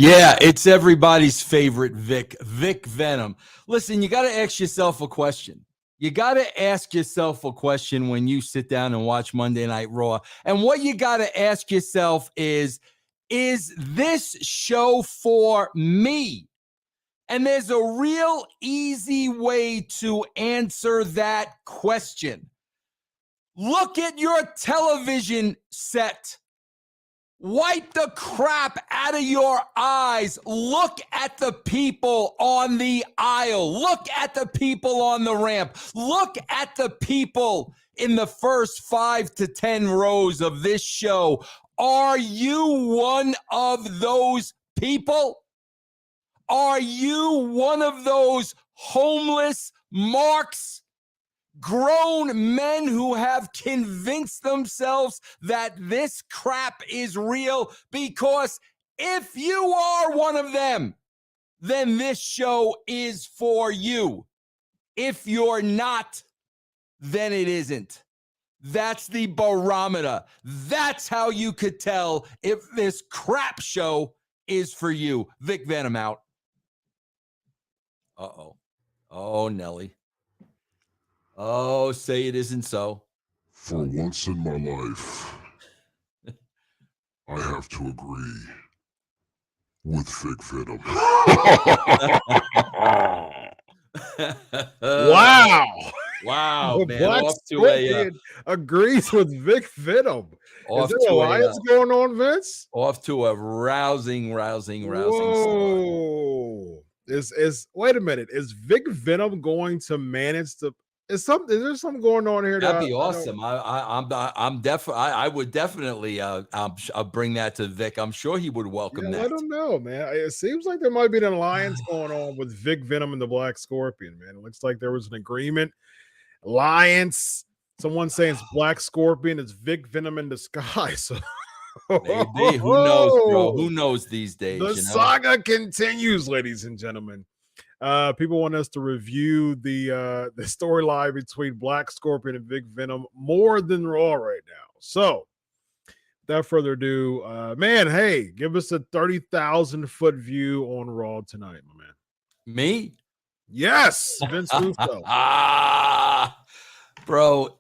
Yeah, it's everybody's favorite Vic Venom. Listen, you got to ask yourself a question. You got to ask yourself a question when you sit down and watch Monday Night Raw. And what you got to ask yourself is this show for me? And there's a real easy way to answer that question. Look at your television set. Wipe the crap out of your eyes. Look at the people on the aisle. Look at the people on the ramp. Look at the people in the first 5 to 10 rows of this show. Are you one of those people? Are you one of those homeless marks? Grown men who have convinced themselves that this crap is real? Because if you are one of them, then this show is for you. If you're not, then it isn't. That's the barometer. That's how you could tell if this crap show is for you. Vic Venom out. Uh-oh. Oh, Nelly. Oh, say it isn't so. For once in my life, I have to agree with Vic Venom. Wow. Wow, man. Black Off to a, agrees with Vic Venom. Is there alliance going on, Vince? Off to a rousing Whoa. Wait a minute. Is Vic Venom going to manage to... Is there something going on here? That'd be awesome. I would definitely I'll bring that to Vic. I'm sure he would welcome that. Let him know, man. It seems like there might be an alliance going on with Vic Venom and the Black Scorpion, man. It looks like there was an agreement. Alliance. Someone saying it's Black Scorpion. It's Vic Venom in disguise. Maybe. Who knows, bro? Who knows these days? The saga continues, ladies and gentlemen. People want us to review the storyline between Black Scorpion and Vic Venom more than Raw right now. So, without further ado, man, hey, give us a 30,000-foot view on Raw tonight, my man. Me? Yes, Vince Russo. Bro,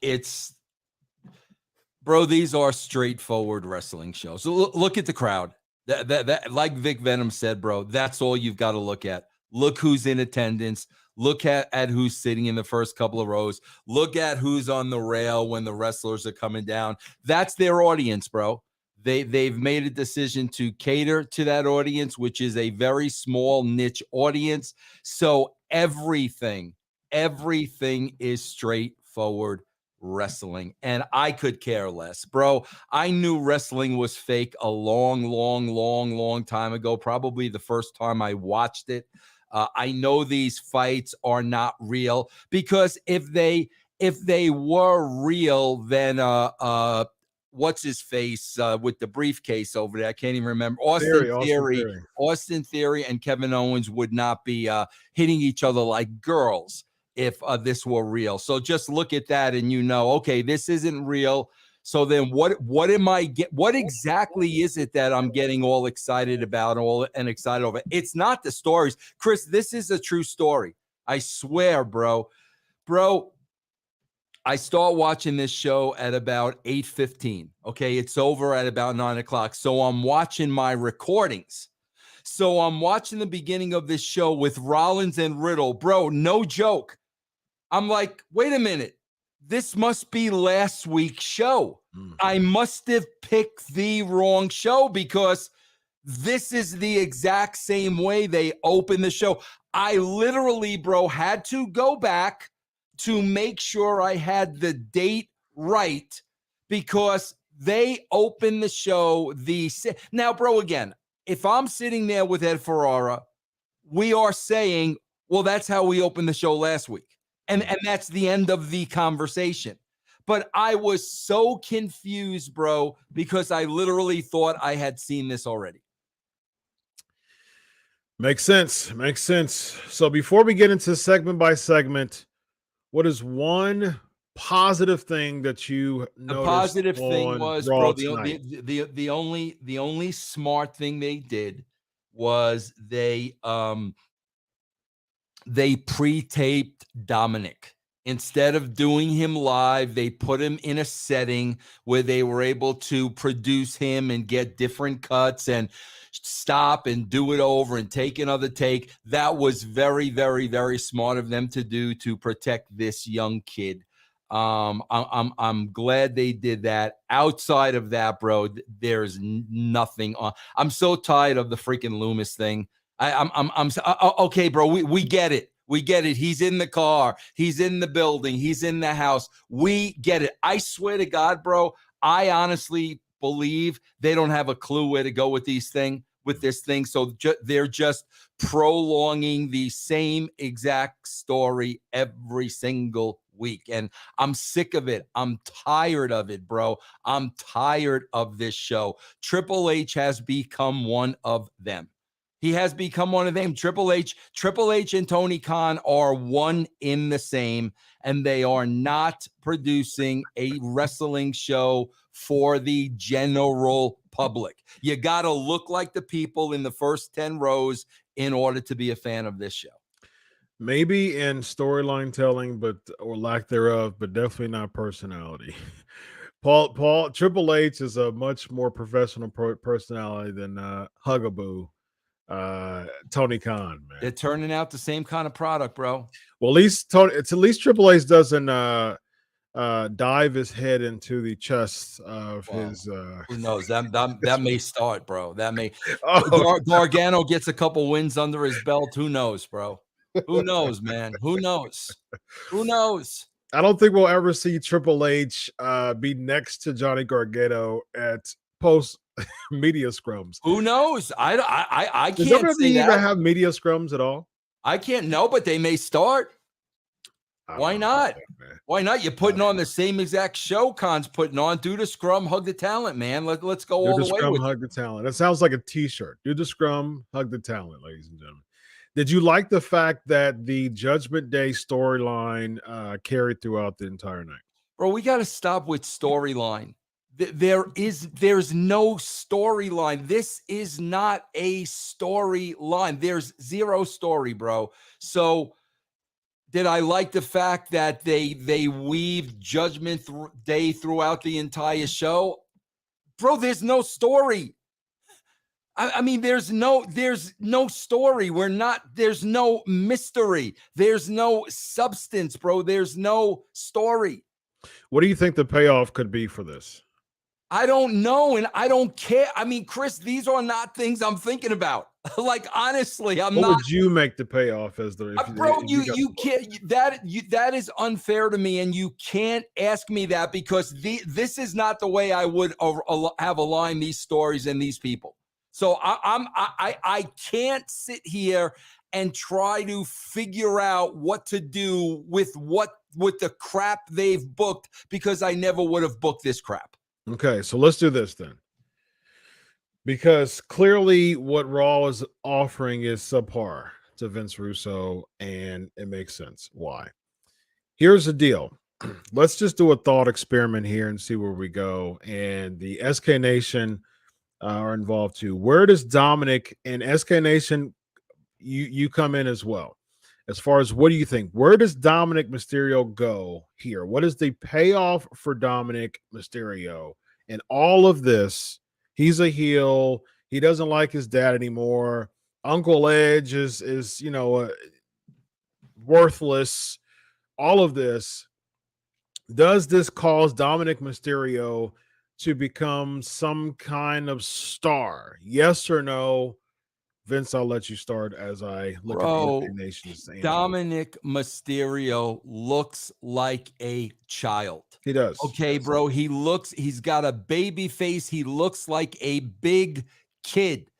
these are straightforward wrestling shows. So look at the crowd. That like Vic Venom said, bro, that's all you've got to look at. Look who's in attendance. Look at who's sitting in the first couple of rows. Look at who's on the rail when the wrestlers are coming down. That's their audience, bro. They've made a decision to cater to that audience, which is a very small niche audience. So everything is straightforward wrestling, and I could care less, bro. I knew wrestling was fake a long time ago, probably the first time I watched it. I know these fights are not real, because if they were real, then what's his face with the briefcase over there? I can't even remember. Austin Theory and Kevin Owens would not be hitting each other like girls if this were real. So just look at that and you know, okay, this isn't real. So then what am I what exactly is it that I'm getting all excited about and excited over? It's not the stories. Chris, this is a true story. I swear, bro. Bro, I start watching this show at about 8:15. Okay, it's over at about 9 o'clock. So I'm watching my recordings. So I'm watching the beginning of this show with Rollins and Riddle. Bro, no joke. I'm like, wait a minute. This must be last week's show. I must have picked the wrong show because this is the exact same way they open the show. I literally, bro, had to go back to make sure I had the date right because they open the show now, bro, again, if I'm sitting there with Ed Ferrara, we are saying, well, that's how we opened the show last week. And that's the end of the conversation. But I was so confused, bro, because I literally thought I had seen this already. Makes sense. Makes sense. So before we get into segment by segment, what is one positive thing that you noticed? The positive thing was, Raw bro, tonight? the only smart thing they did was they pre-taped Dominik. Instead of doing him live, they put him in a setting where they were able to produce him and get different cuts and stop and do it over and take another take. That was very, very, very smart of them to do to protect this young kid. I'm glad they did that. Outside of that, bro, there's nothing on. I'm so tired of the freaking Loomis thing. I'm okay, bro. We get it. We get it. He's in the car. He's in the building. He's in the house. We get it. I swear to God, bro, I honestly believe they don't have a clue where to go with this thing. So they're just prolonging the same exact story every single week. And I'm sick of it. I'm tired of it, bro. I'm tired of this show. Triple H has become one of them. He has become one of them. Triple H and Tony Khan are one in the same, and they are not producing a wrestling show for the general public. You got to look like the people in the first 10 rows in order to be a fan of this show. Maybe in storyline telling, or lack thereof, but definitely not personality. Triple H is a much more professional personality than Huggaboo. Tony Khan, man. They're turning out the same kind of product, bro. Well, at least Triple H doesn't dive his head into the chest of his. Who knows? That may start, bro. That may. Oh. Gargano gets a couple wins under his belt. Who knows, bro? Who knows, man? Who knows? Who knows? I don't think we'll ever see Triple H be next to Johnny Gargano at post media scrums. Who knows? I can't Does say WWE that. even have media scrums at all? I can't know, but they may start. Why not? Why not? You're putting on the same exact show Khan's putting on. Do the scrum, hug the talent, man. Let's go all the way scrum, with hug the talent. That sounds like a t-shirt. Do the scrum, hug the talent, ladies and gentlemen. Did you like the fact that the Judgment Day storyline carried throughout the entire night? Bro, we got to stop with storyline. There's no storyline. This is not a storyline. There's zero story, bro. So did I like the fact that they weaved Judgment Day throughout the entire show? Bro, there's no story. I mean, there's no story. There's no mystery. There's no substance, bro. There's no story. What do you think the payoff could be for this? I don't know, and I don't care. I mean, Chris, these are not things I'm thinking about. Like, honestly, I'm not. What would you make the payoff as the bro? You can't. That is unfair to me, and you can't ask me that because this is not the way I would have aligned these stories and these people. So I can't sit here and try to figure out what to do with the crap they've booked because I never would have booked this crap. Okay, so let's do this then. Because clearly what Raw is offering is subpar to Vince Russo, and it makes sense. Why? Here's the deal. Let's just do a thought experiment here and see where we go. And the SK Nation are involved too. Where does Dominik and SK Nation, you come in as well? As far as what do you think? Where does Dominik Mysterio go here? What is the payoff for Dominik Mysterio? And all of this, he's a heel. He doesn't like his dad anymore. Uncle Edge is worthless. all of this, does this cause Dominik Mysterio to become some kind of star? Yes or no? Vince, I'll let you start as I look at the Nation's answer. Dominik Mysterio looks like a child. He does. Okay, bro. He's got a baby face. He looks like a big kid.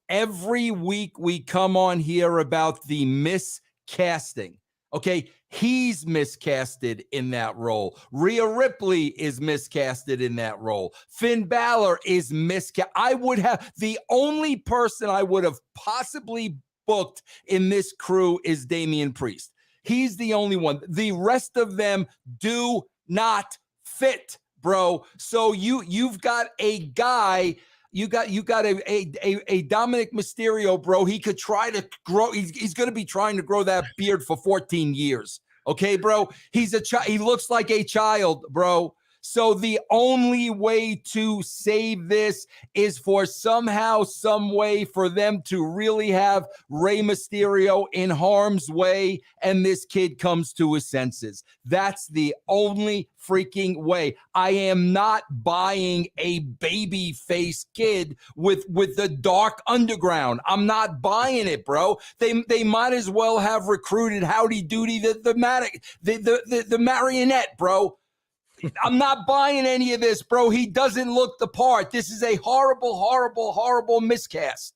Every week we come on here about the miscasting. Okay, he's miscasted in that role. Rhea Ripley is miscasted in that role. Finn Balor is miscast. The only person I would have possibly booked in this crew is Damian Priest. He's the only one. The rest of them do not fit, bro. So you've got a guy. You got a Dominik Mysterio, bro. He could try to grow. He's going to be trying to grow that beard for 14 years. Okay, bro. He's a child. He looks like a child, bro. So the only way to save this is for somehow, some way for them to really have Rey Mysterio in harm's way and this kid comes to his senses. That's the only freaking way. I am not buying a baby face kid with the dark underground. I'm not buying it, bro. They might as well have recruited Howdy Doody, the marionette, bro. I'm not buying any of this, bro. He doesn't look the part. This is a horrible, horrible, horrible miscast.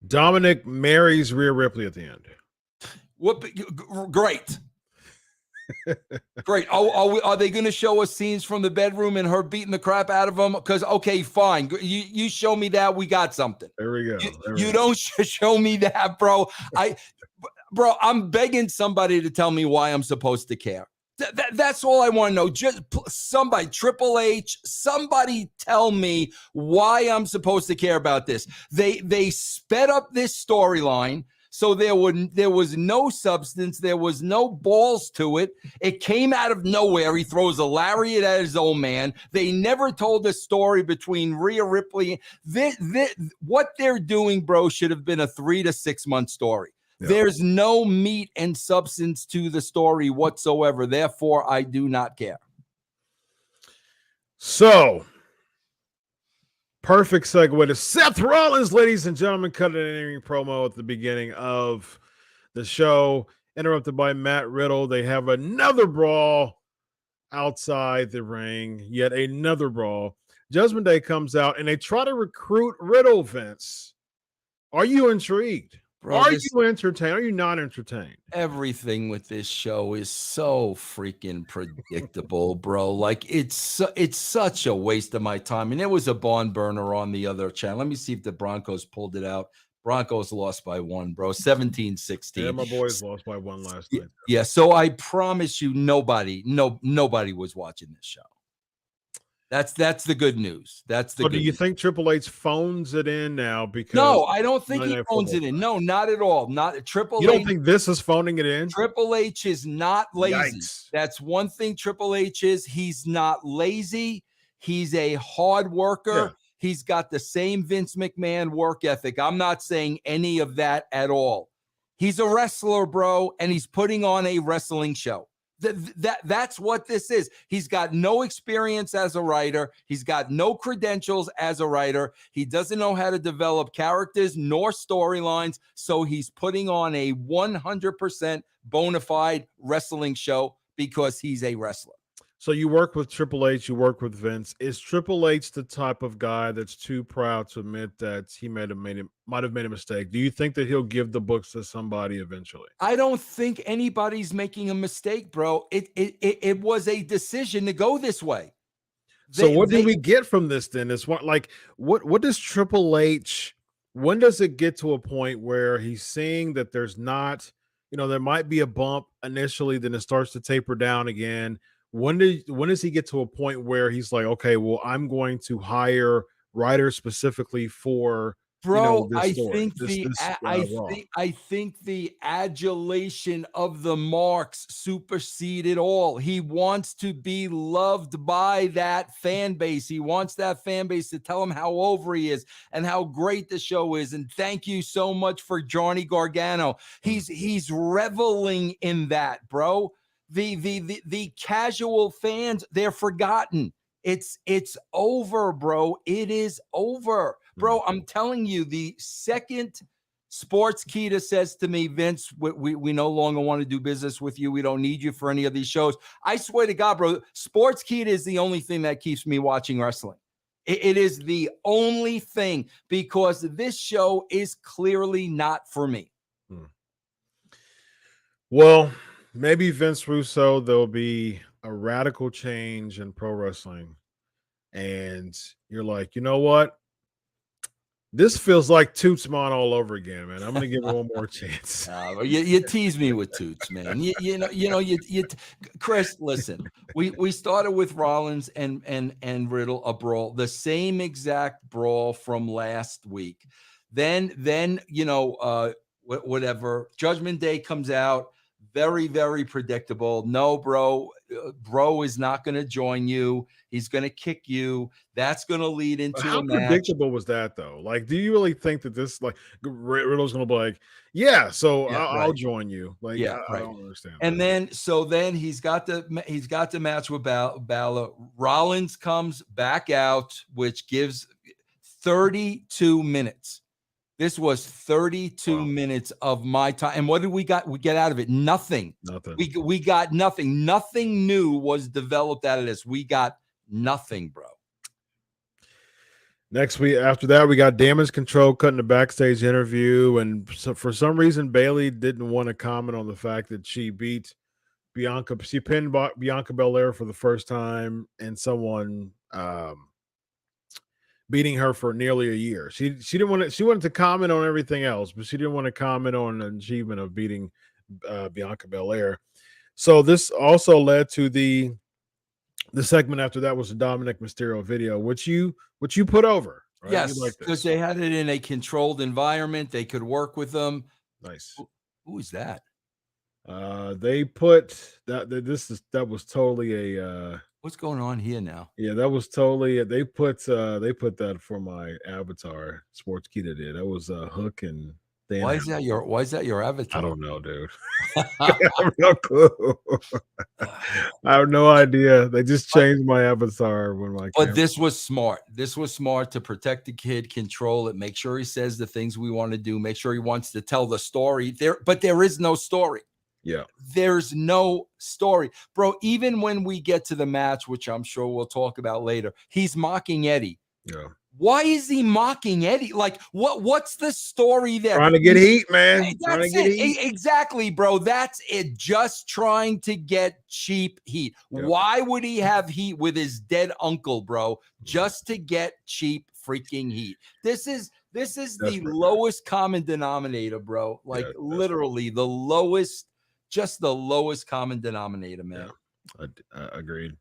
Dominik marries Rhea Ripley at the end. Great. Great. Are they going to show us scenes from the bedroom and her beating the crap out of him? Because, okay, fine. You show me that. We got something. There we go. You don't show me that, bro. Bro, I'm begging somebody to tell me why I'm supposed to care. That's all I want to know. Just somebody, Triple H, somebody tell me why I'm supposed to care about this. They sped up this storyline, so there was no substance, there was no balls to it. It came out of nowhere. He throws a lariat at his old man. They never told the story between Rhea Ripley. What they're doing, bro, should have been a 3 to 6 month story. Yeah. There's no meat and substance to the story whatsoever. Therefore, I do not care. So, perfect segue to Seth Rollins, ladies and gentlemen, cut an in-ring promo at the beginning of the show, interrupted by Matt Riddle. They have another brawl outside the ring, yet another brawl. Judgment Day comes out, and they try to recruit Riddle, Vince. Are you intrigued? Bro, are you entertained? Are you not entertained? Everything with this show is so freaking predictable, bro. Like it's such a waste of my time. And there was a barn burner on the other channel. Let me see if the Broncos pulled it out. Broncos lost by 1, bro. 17-16. Yeah, my boys lost by 1 last night. Yeah, so I promise you nobody was watching this show. That's the good news. That's the. So do you think Triple H phones it in now? Because no, I don't think he phones it in. No, not at all. Not Triple H. You don't think this is phoning it in? Triple H is not lazy. Yikes. That's one thing Triple H is. He's not lazy. He's a hard worker. Yeah. He's got the same Vince McMahon work ethic. I'm not saying any of that at all. He's a wrestler, bro, and he's putting on a wrestling show. That's what this is. He's got no experience as a writer. He's got no credentials as a writer. He doesn't know how to develop characters nor storylines. So he's putting on a 100% bona fide wrestling show because he's a wrestler. So you work with Triple H, you work with Vince. Is Triple H the type of guy that's too proud to admit that he might have made a mistake? Do you think that he'll give the books to somebody eventually? I don't think anybody's making a mistake, bro. It was a decision to go this way. So what do we get from this then? Is what does Triple H, when does it get to a point where he's seeing that there's not, there might be a bump initially, then it starts to taper down again? When does he get to a point where he's like, okay, well, I'm going to hire writers specifically for bro? I think the adulation of the marks superseded all. He wants to be loved by that fan base. He wants that fan base to tell him how over he is and how great the show is. And thank you so much for Johnny Gargano. He's reveling in that, bro. The casual fans, they're forgotten. It's over, bro. It is over, bro. I'm telling you, the second Sportskeeda says to me, Vince, we no longer want to do business with you. We don't need you for any of these shows. I swear to God, bro, Sportskeeda is the only thing that keeps me watching wrestling. It is the only thing, because this show is clearly not for me. Well, maybe Vince Russo, there'll be a radical change in pro wrestling. And you're like, you know what? This feels like Tootsmon all over again, man. I'm going to give it one more chance. You tease me with Toots, man. Chris, listen, we started with Rollins and Riddle, a brawl, the same exact brawl from last week. Then whatever, Judgment Day comes out, very, very predictable. No, bro is not going to join you. He's going to kick you. That's going to lead into How a match. predictable was that, though? Like, do you really think that this, like, Riddle's going to be like, yeah, so I'll join you? Like, Yeah, I don't understand. And then he's got the match with Balor. Rollins comes back out, which gives 32 minutes. This was 32 minutes of my time. And what did we get out of it? Nothing. We got nothing. Nothing new was developed out of this. We got nothing, bro. Next week, after that, we got Damage Control cutting the backstage interview. And so for some reason, Bayley didn't want to comment on the fact that she beat Bianca. She pinned Bianca Belair for the first time, and someone beating her for nearly a year. She didn't want to. She wanted to comment on everything else, but she didn't want to comment on the achievement of beating Bianca Belair. So this also led to the segment after that was the Dominik Mysterio video, which you put over. Right? Yes, because they had it in a controlled environment. They could work with them. Nice. Who is that? They put that was totally a. What's going on here now? Yeah, that was totally. They put that for my avatar. Sportskeeda did. That was Hook and. Why is that your avatar? I don't know, dude. I have no clue. I have no idea. They just changed my avatar when my. But this was smart. This was smart to protect the kid, control it, make sure he says the things we want to do, make sure he wants to tell the story. But there is no story. Yeah, there's no story, bro. Even when we get to the match, which I'm sure we'll talk about later, he's mocking Eddie. Yeah. Why is he mocking Eddie? Like, what's the story there? Trying to get heat, man. Trying to get heat. Exactly, bro. That's it. Just trying to get cheap heat. Yep. Why would he have heat with his dead uncle, bro? Just to get cheap freaking heat. This is the lowest common denominator, bro. Like literally the lowest, just the lowest common denominator, man. Yeah, agreed.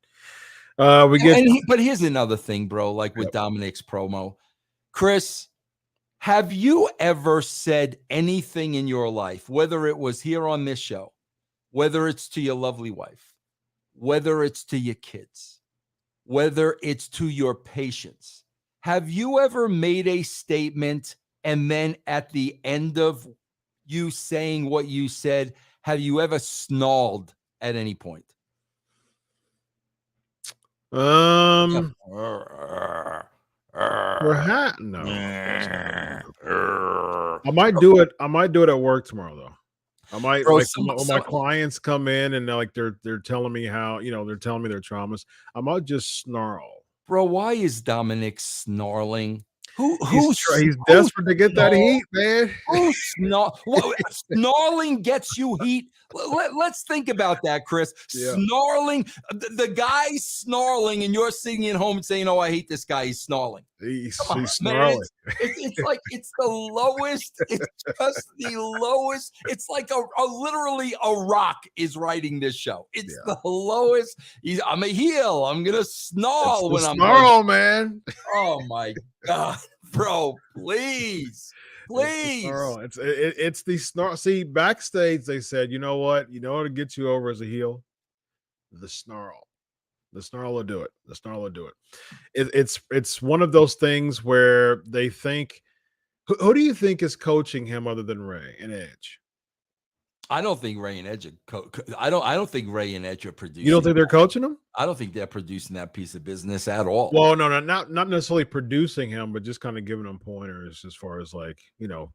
But here's another thing, bro. Like with Dominik's promo, Chris, have you ever said anything in your life, whether it was here on this show, whether it's to your lovely wife, whether it's to your kids, whether it's to your patients, have you ever made a statement and then at the end of you saying what you said, have you ever snarled at any point? No. I might do it at work tomorrow, though. I might, when my clients come in and they're telling me how, they're telling me their traumas, I might just snarl. Bro, why is Dominik snarling? He's desperate to get that heat, man. Snarling gets you heat. Let's think about that, Chris. Yeah. Snarling, the guy's snarling, and you're sitting at home and saying, "Oh, I hate this guy. He's snarling." He's snarling. It's like it's the lowest. It's just the lowest. It's like literally a rock is writing this show. It's the lowest. I'm a heel. I'm gonna snarl when I'm snarl, man. Oh my God, bro, please. It's the snarl. See, backstage they said, you know what to get you over as a heel? The snarl. The snarl will do it. The snarl will do it. It's one of those things where they think, who do you think is coaching him other than Ray and Edge? I don't think Ray and Edge are I don't think Ray and Edge are producing. You don't think they're coaching him? I don't think they're producing that piece of business at all. Well, no, not necessarily producing him, but just kind of giving him pointers as far as like,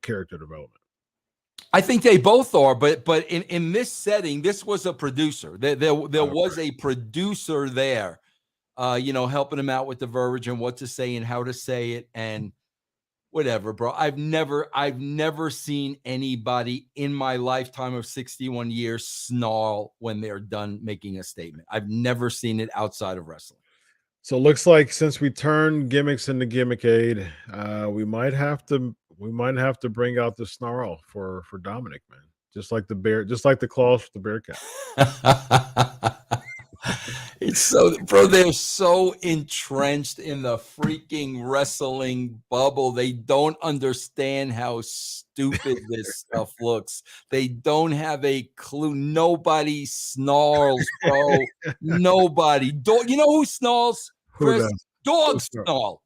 character development. I think they both are, but in this setting, this was a producer. There was a producer there, helping him out with the verbiage and what to say and how to say it and whatever, bro. I've never seen anybody in my lifetime of 61 years snarl when they're done making a statement. I've never seen it outside of wrestling. So it looks like since we turned gimmicks into gimmick aid, we might have to bring out the snarl for Dominik, man. Just like the claws for the Bearcat. It's so, bro, they're so entrenched in the freaking wrestling bubble. They don't understand how stupid this stuff looks. They don't have a clue. Nobody snarls, bro. Nobody. You know who snarls? Chris? Dogs snarl.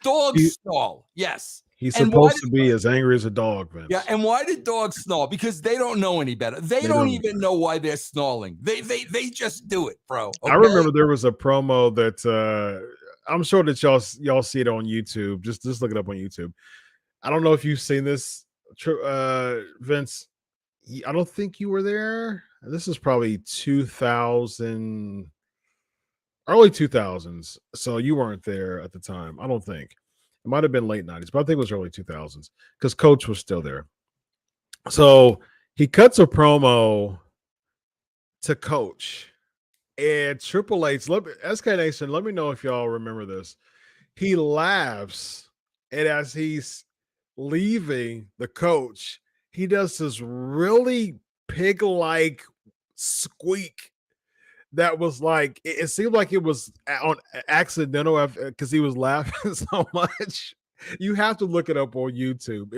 Dogs snarl. Yes. He's supposed to be as angry as a dog, Vince. Yeah, and why did dogs snarl? Because they don't know any better. They don't even know why they're snarling. They just do it, bro. Okay? I remember there was a promo that I'm sure that y'all see it on YouTube. Just look it up on YouTube. I don't know if you've seen this, Vince. I don't think you were there. This is probably 2000, early 2000s. So you weren't there at the time. I don't think. It might have been late 90s, but I think it was early 2000s because Coach was still there. So he cuts a promo to Coach, and Triple H, SK Nation, let me know if y'all remember this. He laughs, and as he's leaving the Coach, he does this really pig-like squeak that was like, it seemed like it was on accidental because he was laughing so much. You have to look it up on YouTube.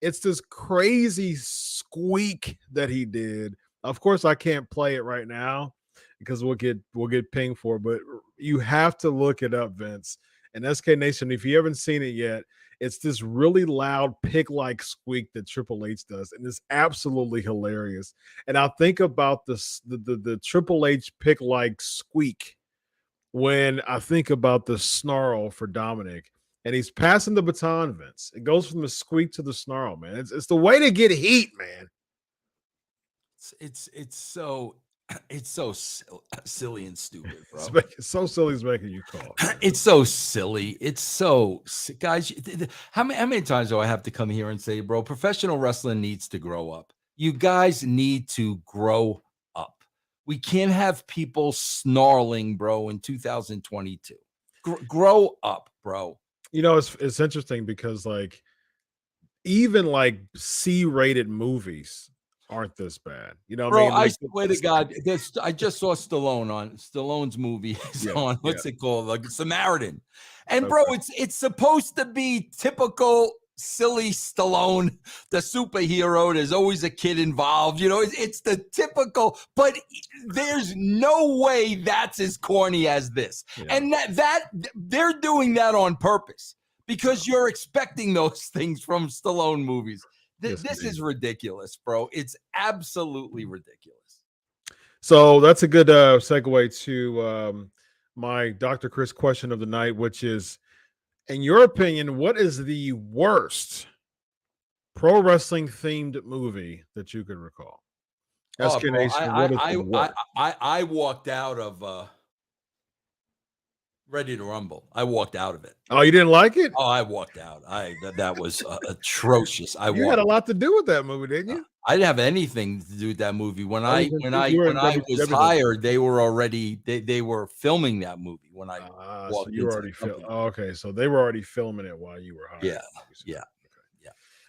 It's this crazy squeak that he did. Of course, I can't play it right now because we'll get pinged for it, but you have to look it up, Vince. And SK Nation, if you haven't seen it yet, it's this really loud pig-like squeak that Triple H does, and it's absolutely hilarious. And I think about the Triple H pig-like squeak when I think about the snarl for Dominik. And he's passing the baton, Vince. It goes from the squeak to the snarl, man. It's the way to get heat, man. It's so silly and stupid, bro. It's so silly it's making you call. It's so silly. It's so, guys, how many times do I have to come here and say, bro, professional wrestling needs to grow up. You guys need to grow up. We can't have people snarling, bro, in 2022. Grow up, bro. It's interesting because even C-rated movies aren't this bad. Bro, I swear to God, I just saw Stallone's movie on what's it called? Like Samaritan. And bro, it's supposed to be typical silly Stallone, the superhero. There's always a kid involved. It's the typical, but there's no way that's as corny as this. Yeah. And that they're doing that on purpose because you're expecting those things from Stallone movies. This is ridiculous, bro. It's absolutely ridiculous. So that's a good segue to my Dr. Chris question of the night, which is, in your opinion, what is the worst pro wrestling themed movie that you could recall? I walked out of Ready to Rumble. I walked out of it. Oh, you didn't like it? Oh, I walked out. That was atrocious. You had a lot to do with that movie, didn't you? I didn't have anything to do with that movie. When I was hired, they were already they were filming that movie when I walked. So you were already okay, so they were already filming it while you were hired. Yeah.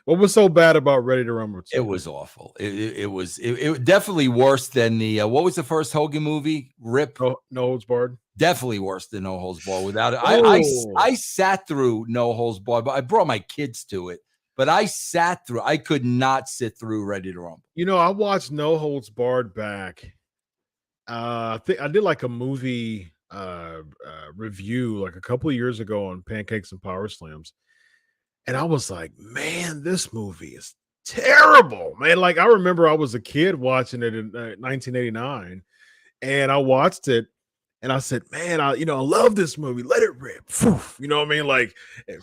What was so bad about Ready to Rumble 2? It was awful. It was definitely worse than the what was the first Hogan movie? Rip. No Holds Barred. Definitely worse than No Holds Barred. Without it, I sat through No Holds Barred, but I brought my kids to it. But I sat through. I could not sit through Ready to Rumble. I watched No Holds Barred back. I think I did like a movie review like a couple of years ago on Pancakes and Power Slams. And I was like, man, this movie is terrible, man. Like I remember I was a kid watching it in 1989, and I watched it, and I said, "Man, I love this movie. Let it rip." Poof, you know what I mean? Like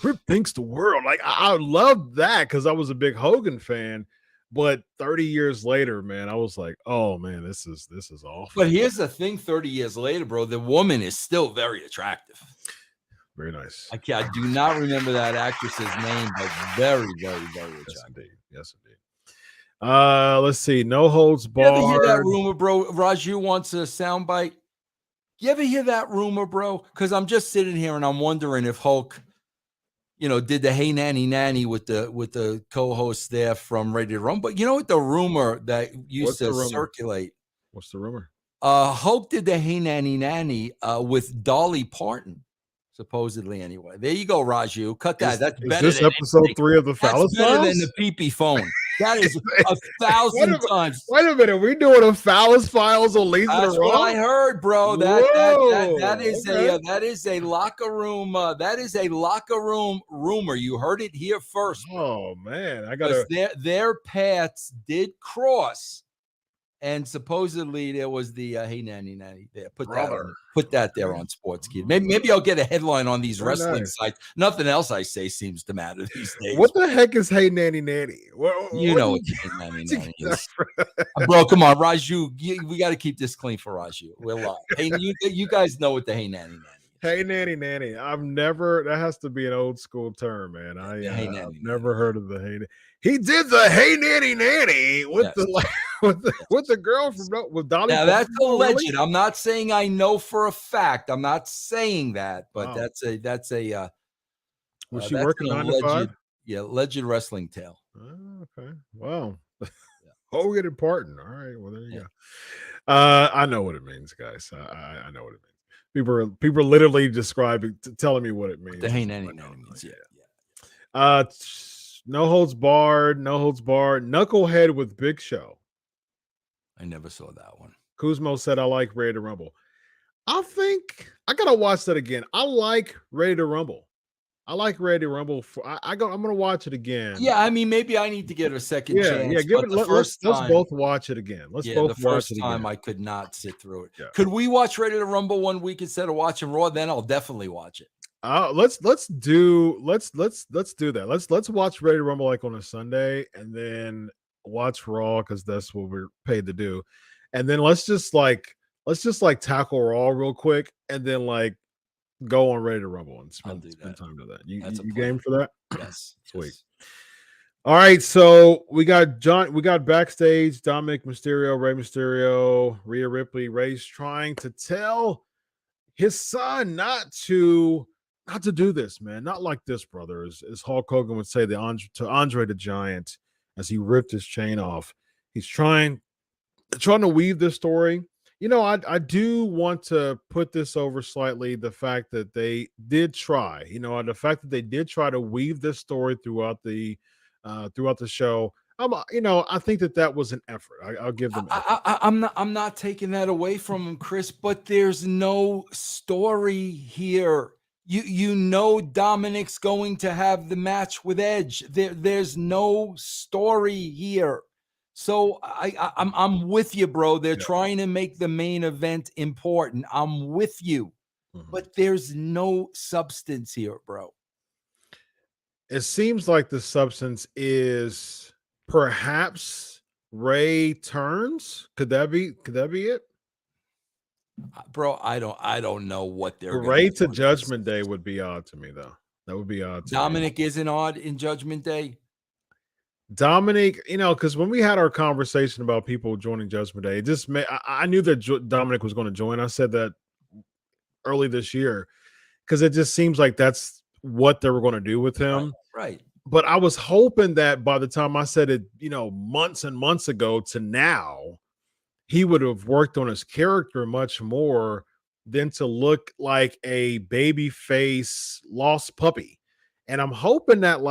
Rip thinks the world. Like I loved that because I was a big Hogan fan. But 30 years later, man, I was like, "Oh man, this is awful." But here's the thing: 30 years later, bro, the woman is still very attractive. Very nice. I do not remember that actress's name, but very, very, very attractive. Yes, indeed. Yes, indeed. Let's see. No holds You ever hear that barred. rumor, bro? Raju wants a soundbite. You ever hear that rumor, bro? Because I'm just sitting here and I'm wondering if Hulk, did the hey nanny with the co-host there from Ready to Run. But you know what the rumor that used to circulate? What's the rumor? Hulk did the hey nanny with Dolly Parton. Supposedly, anyway. There you go, Raju. Cut that. That's better. Is this episode 3 of the Phallus That's better Files? than the pee-pee phone. That is 1,000 times. Wait a minute. We're doing a Phallus Files on Lazy That's to Raw? what I heard, bro. That is a locker room. That is a locker room rumor. You heard it here first. Bro. Oh man, I gotta. Their paths did cross. And supposedly there was the hey nanny there. Put that there on Sportskeeda. Maybe I'll get a headline on these wrestling sites. Nothing else I say seems to matter these days. What the heck is hey nanny? What hey nanny is. Bro, come on, Raju. We got to keep this clean for Raju. We're live. Hey, you guys know what the hey nanny is. Hey nanny. That has to be an old school term, man. I've never heard of the hey. He did the hey nanny with with the girl with Dolly. Now that's alleged. Really? I'm not saying I know for a fact. I'm not saying that, but that's a. Was she working 9 to 5? Yeah, alleged wrestling tale. Oh, okay. Wow. Hogan and Parton. All right. Well, there you go. I know what it means, guys. I know what it means. People are literally telling me what it means. The hey nanny means. Yeah. No holds barred. Knucklehead with Big Show. I never saw that one. Kuzmo said, I like Ready to Rumble. I think I got to watch that again. I like Ready to Rumble. I'm going to watch it again. Yeah, I mean, maybe I need to get a second chance. Yeah, let's both watch it again. The first time I could not sit through it. Yeah. Could we watch Ready to Rumble one week instead of watching Raw? Then I'll definitely watch it. Let's do that. Let's watch Ready to Rumble like on a Sunday and then watch Raw because that's what we're paid to do. And then let's just tackle Raw real quick and then go on Ready to Rumble and spend time to that. You game for that? Yes. Sweet. Yes. All right, so we got backstage Dominik Mysterio, Rey Mysterio, Rhea Ripley. Rey's trying to tell his son not to do this, man. Not like this, brother. As Hulk Hogan would say to Andre the Giant as he ripped his chain off. He's trying to weave this story. I do want to put this over slightly. The fact that they did try, the fact that they did try to weave this story throughout the show. I think that was an effort. I'll give them. I'm not taking that away from them, Chris. But there's no story here. Dominik's going to have the match with Edge. There's no story here. So I'm with you, bro. They're trying to make the main event important. I'm with you, but there's no substance here, bro. It seems like the substance is perhaps Rey turns. Could that be it? Bro, I don't know what they're Rey to Judgment Day would be odd to me, though. That would be odd. Dominik isn't odd in Judgment Day. Dominik, because when we had our conversation about people joining Judgment Day, it just I knew that Dominik was going to join. I said that early this year because it just seems like that's what they were going to do with him. Right. But I was hoping that by the time I said it, months and months ago to now, he would have worked on his character much more than to look like a baby face lost puppy. And I'm hoping that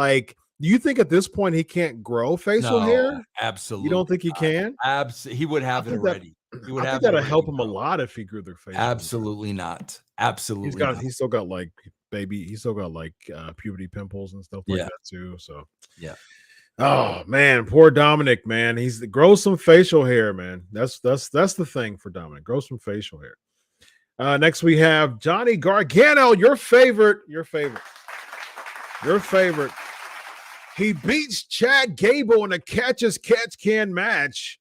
do you think at this point he can't grow facial hair? Absolutely. You don't think he can? He would have it already. He would have that'll help him a lot if he grew their face. Absolutely not. Absolutely. He's still got puberty pimples and stuff like that too. So yeah. Oh man, poor Dominik, man. He's grow some facial hair, man. That's the thing for Dominik. Grow some facial hair. Next we have Johnny Gargano, your favorite. He beats Chad Gable in a catch can match,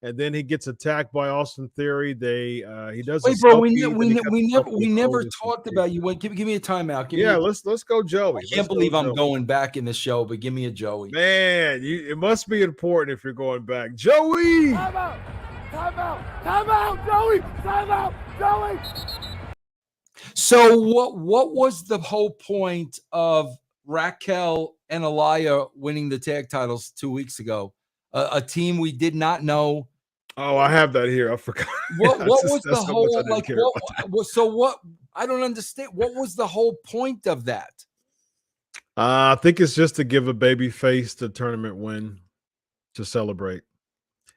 and then he gets attacked by Austin Theory. He does. Wait, bro, we never talked about you. Wait, give me a timeout. Let's go, Joey. I can't believe I'm going back in the show, but give me a Joey. Man, it must be important if you're going back, Joey. Time out, Joey. So what was the whole point of Raquel and Aliyah winning the tag titles 2 weeks ago? A team we did not know. Oh, I have that here. I forgot. What was the whole like? What? I don't understand. What was the whole point of that? I think it's just to give a baby face the tournament win to celebrate.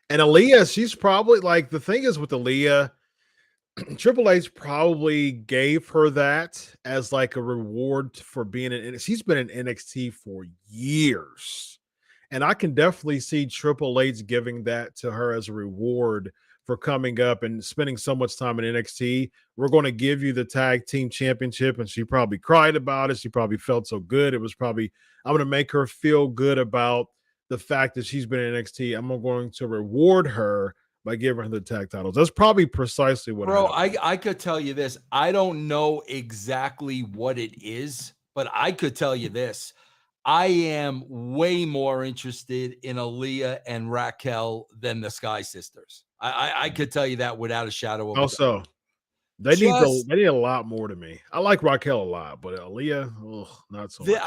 And Aliyah, she's probably like, the thing is with Aliyah, Triple H probably gave her that as like a reward for being in. She's been in NXT for years, and I can definitely see Triple H giving that to her as a reward for coming up and spending so much time in NXT. We're going to give you the tag team championship, and she probably cried about it. She probably felt so good. It was probably, I'm going to make her feel good about the fact that she's been in NXT. I'm going to reward her by giving her the tag titles. That's probably precisely what. Bro, I could tell you this. I don't know exactly what it is, but I could tell you this. I am way more interested in Aliyah and Raquel than the Sky Sisters. I could tell you that without a shadow of a doubt. Also, they need a lot more to me. I like Raquel a lot, but Aliyah, not so much.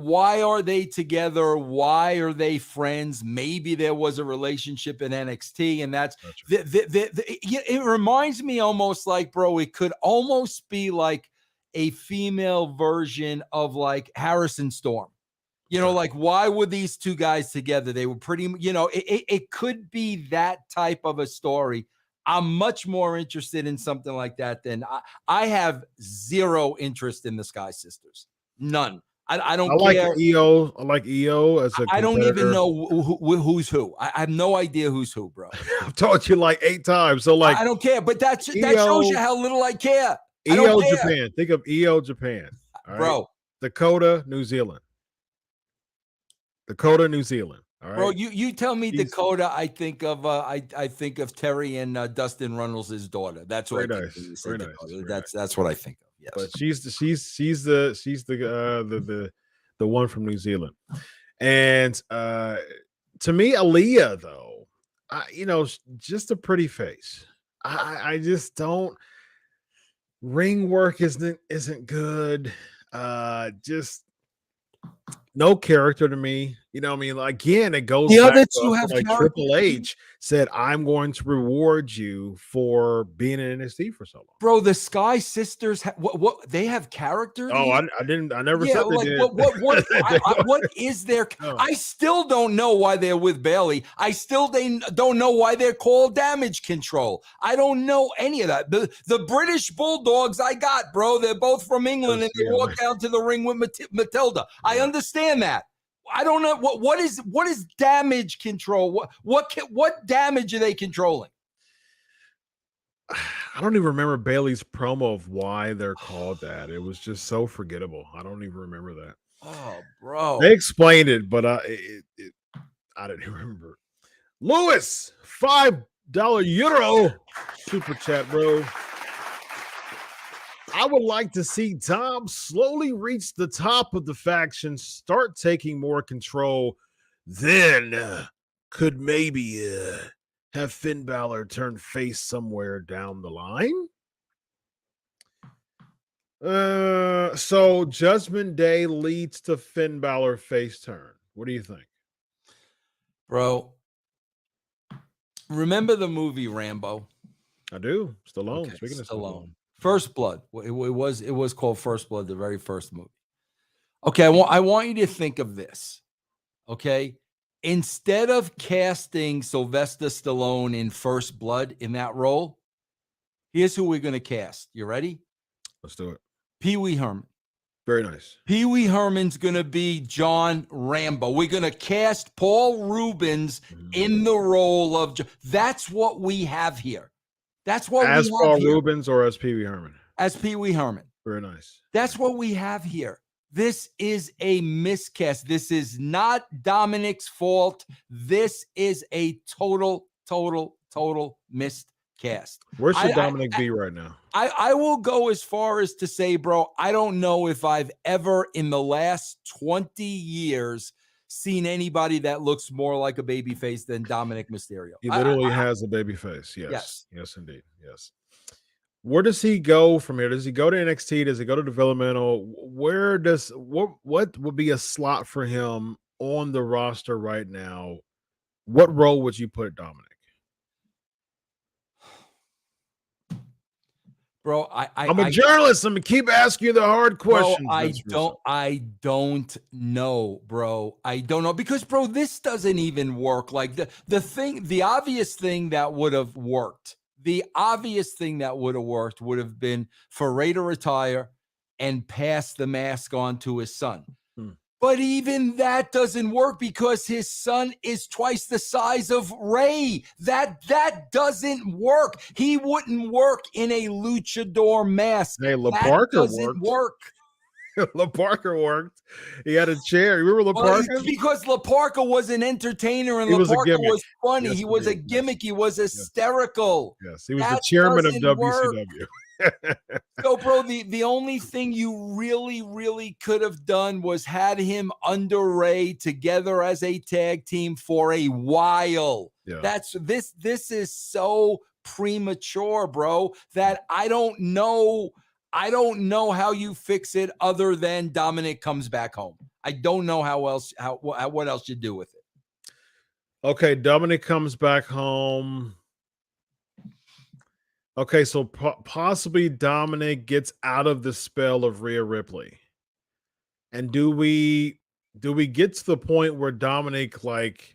Why are they together? Why are they friends? Maybe there was a relationship in NXT, and that's it reminds me almost like, bro, it could almost be like a female version of like Harrison Storm. Like, why were these two guys together? They were pretty, it could be that type of a story. I'm much more interested in something like that than I have zero interest in the Sky Sisters. None. I don't care. I like EO as a I don't even know who's who. I have no idea who's who, bro. I've told you like 8 times. So like, I don't care, but that shows you how little I care. EO Japan. Think of EO Japan. Bro. Dakota, New Zealand. All right. Bro, you tell me Dakota. I think of Terry and Dustin Runnels' daughter. That's what I think. Very nice. That's what I think of. Yes, but she's the one from New Zealand. And to me, Aliyah though, just a pretty face. I just don't. Ring work isn't good. Just no character to me. You know what I mean? Again, it goes back to like Triple H said, I'm going to reward you for being in NXT for so long. Bro, the Sky Sisters, what they have character? Oh, I never said they did. What is their? No. I still don't know why they're with Bailey. I still don't know why they're called Damage Control. I don't know any of that. The British Bulldogs I got, bro. They're both from England and they walk down to the ring with Matilda. I understand that. I don't know what is Damage Control. What damage are they controlling? I don't even remember Bailey's promo of why they're called that. It was just so forgettable. I don't even remember that. Oh, bro. They explained it, but I didn't remember. Lewis, $5 euro super chat, bro. I would like to see Tom slowly reach the top of the faction, start taking more control, then could maybe have Finn Balor turn face somewhere down the line. So Judgment Day leads to Finn Balor face turn. What do you think? Bro, remember the movie Rambo? I do. Stallone. Okay, Speaking of Stallone. First Blood. It was called First Blood, the very first movie. Okay, I want you to think of this. Okay, instead of casting Sylvester Stallone in First Blood in that role, here's who we're going to cast. You ready? Let's do it. Pee Wee Herman. Very nice. Pee Wee Herman's going to be John Rambo. We're going to cast Paul Rubens in the role of. That's what we have here. That's what As we have Paul here. Rubens or as Pee Wee Herman? As Pee Wee Herman. Very nice. That's what we have here. This is a miscast. This is not Dominik's fault. This is a total miscast. Where should Dominik be right now? I will go as far as to say, bro, I don't know if I've ever in the last 20 years seen anybody that looks more like a babyface than Dominik Mysterio. He literally has a baby face. Yes, indeed. Yes. Where does he go from here? Does he go to NXT? Does he go to developmental? What would be a slot for him on the roster right now? What role would you put Dominik? Bro, I'm a journalist. I'm gonna keep asking you the hard questions. Bro, I don't know, bro. I don't know because, bro, this doesn't even work. Like the obvious thing that would have worked. The obvious thing that would have worked would have been for Ray to retire and pass the mask on to his son. But even that doesn't work because his son is twice the size of Ray. That doesn't work. He wouldn't work in a luchador mask. Hey, LaParca doesn't work. LaParca worked. He had a chair. You remember LaParca? Because LaParca was an entertainer and LaParca was funny. Yes, he was a gimmick. He was hysterical. Yes, he was the chairman of WCW. So, bro, the only thing you really could have done was had him under Ray together as a tag team for a while. Yeah. This is so premature, bro, that I don't know how you fix it other than Dominik comes back home. I don't know what else you do with it. Okay, Dominik comes back home. Okay, so possibly Dominik gets out of the spell of Rhea Ripley. And do we get to the point where Dominik like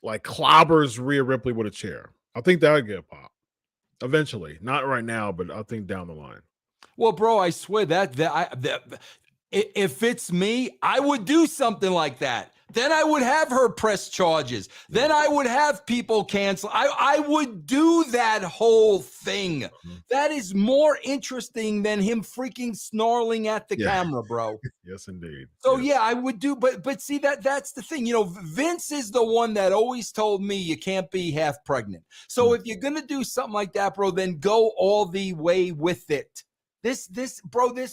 clobbers Rhea Ripley with a chair? I think that would get a pop. Eventually. Not right now, but I think down the line. Well, bro, I swear that if it's me, I would do something like that. Then I would have her press charges. Then I would have people cancel. I would do that whole thing. That is more interesting than him freaking snarling at the camera, bro. Yes, indeed. So yeah, I would do, but see that's the thing. You know, Vince is the one that always told me you can't be half pregnant. So if you're gonna do something like that, bro, then go all the way with it. This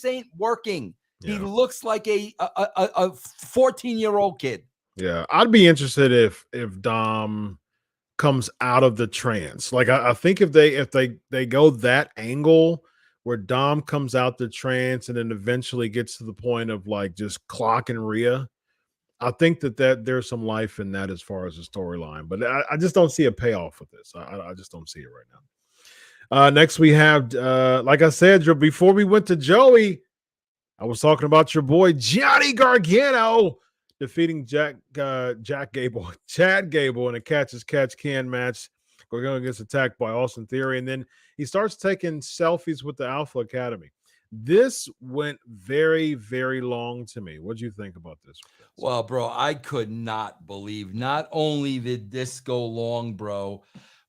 ain't working. He looks like a 14-year-old kid. Yeah, I'd be interested if Dom comes out of the trance. Like I think if they go that angle where Dom comes out the trance and then eventually gets to the point of like just clocking Rhea, I think that there's some life in that as far as the storyline. But I just don't see a payoff with this. I just don't see it right now. Next we have, like I said, before we went to Joey, I was talking about your boy Johnny Gargano defeating Chad Gable in a catch-as-catch-can match. Gargano gets attacked by Austin Theory, and then he starts taking selfies with the Alpha Academy. This went very, very long to me. What do you think about this? Well, bro, I could not believe not only did this go long, bro,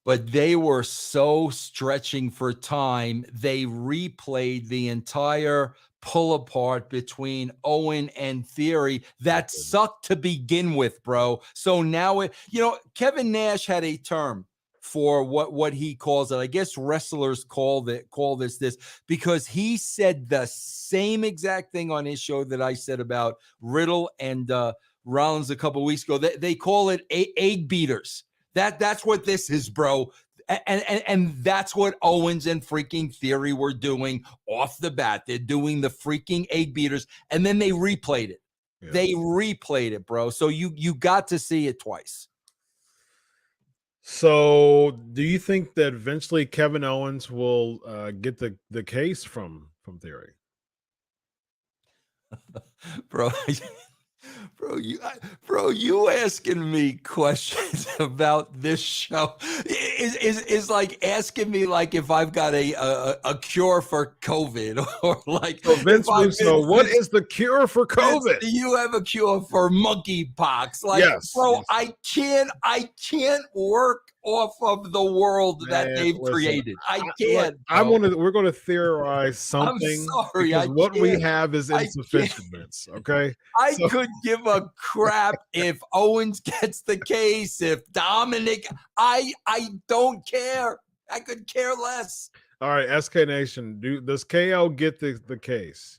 but they were so stretching for time. They replayed the entire pull apart between Owen and Theory that sucked to begin with, bro. So now Kevin Nash had a term for what he calls it. I guess wrestlers call this because he said the same exact thing on his show that I said about Riddle and Rollins a couple of weeks ago. They call it egg beaters. That's what this is, bro. And that's what Owens and freaking Theory were doing off the bat. They're doing the freaking egg beaters, and then they replayed it. Yeah. They replayed it, bro. So you got to see it twice. So do you think that eventually Kevin Owens will get the case from Theory? Bro, you asking me questions about this show. is like asking me like if I've got a cure for COVID or like So Vince Russo, what Vince, is the cure for Vince, COVID? do you have a cure for monkeypox? Like, Yes, bro, yes. I can't work off of the world that Man, they've listen, created. I look, can't. Bro. we're gonna theorize I'm something sorry, because I what we can't. have is I can't. insufficient, Vince. Okay. I So, could give a crap if Owens gets the case, if Dominik. I don't care. I could care less. all right, SK Nation, does KO get the case?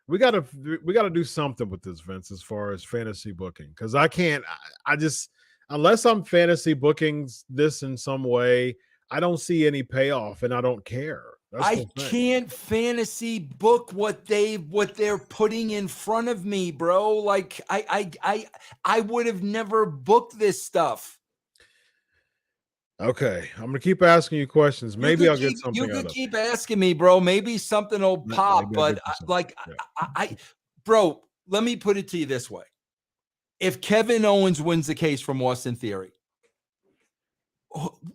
We gotta do something with this, Vince, as far as fantasy booking. Because I can't I just unless I'm fantasy booking this in some way, I don't see any payoff and I don't care. That's I the thing. can't fantasy book what they're putting in front of me, bro. Like I would have never booked this stuff. Okay, I'm gonna keep asking you questions. Maybe I'll get something You out could of it. keep asking me, bro. Maybe something will pop, Maybe I'll but get you something. like Yeah. bro, let me put it to you this way. If Kevin Owens wins the case from Austin Theory,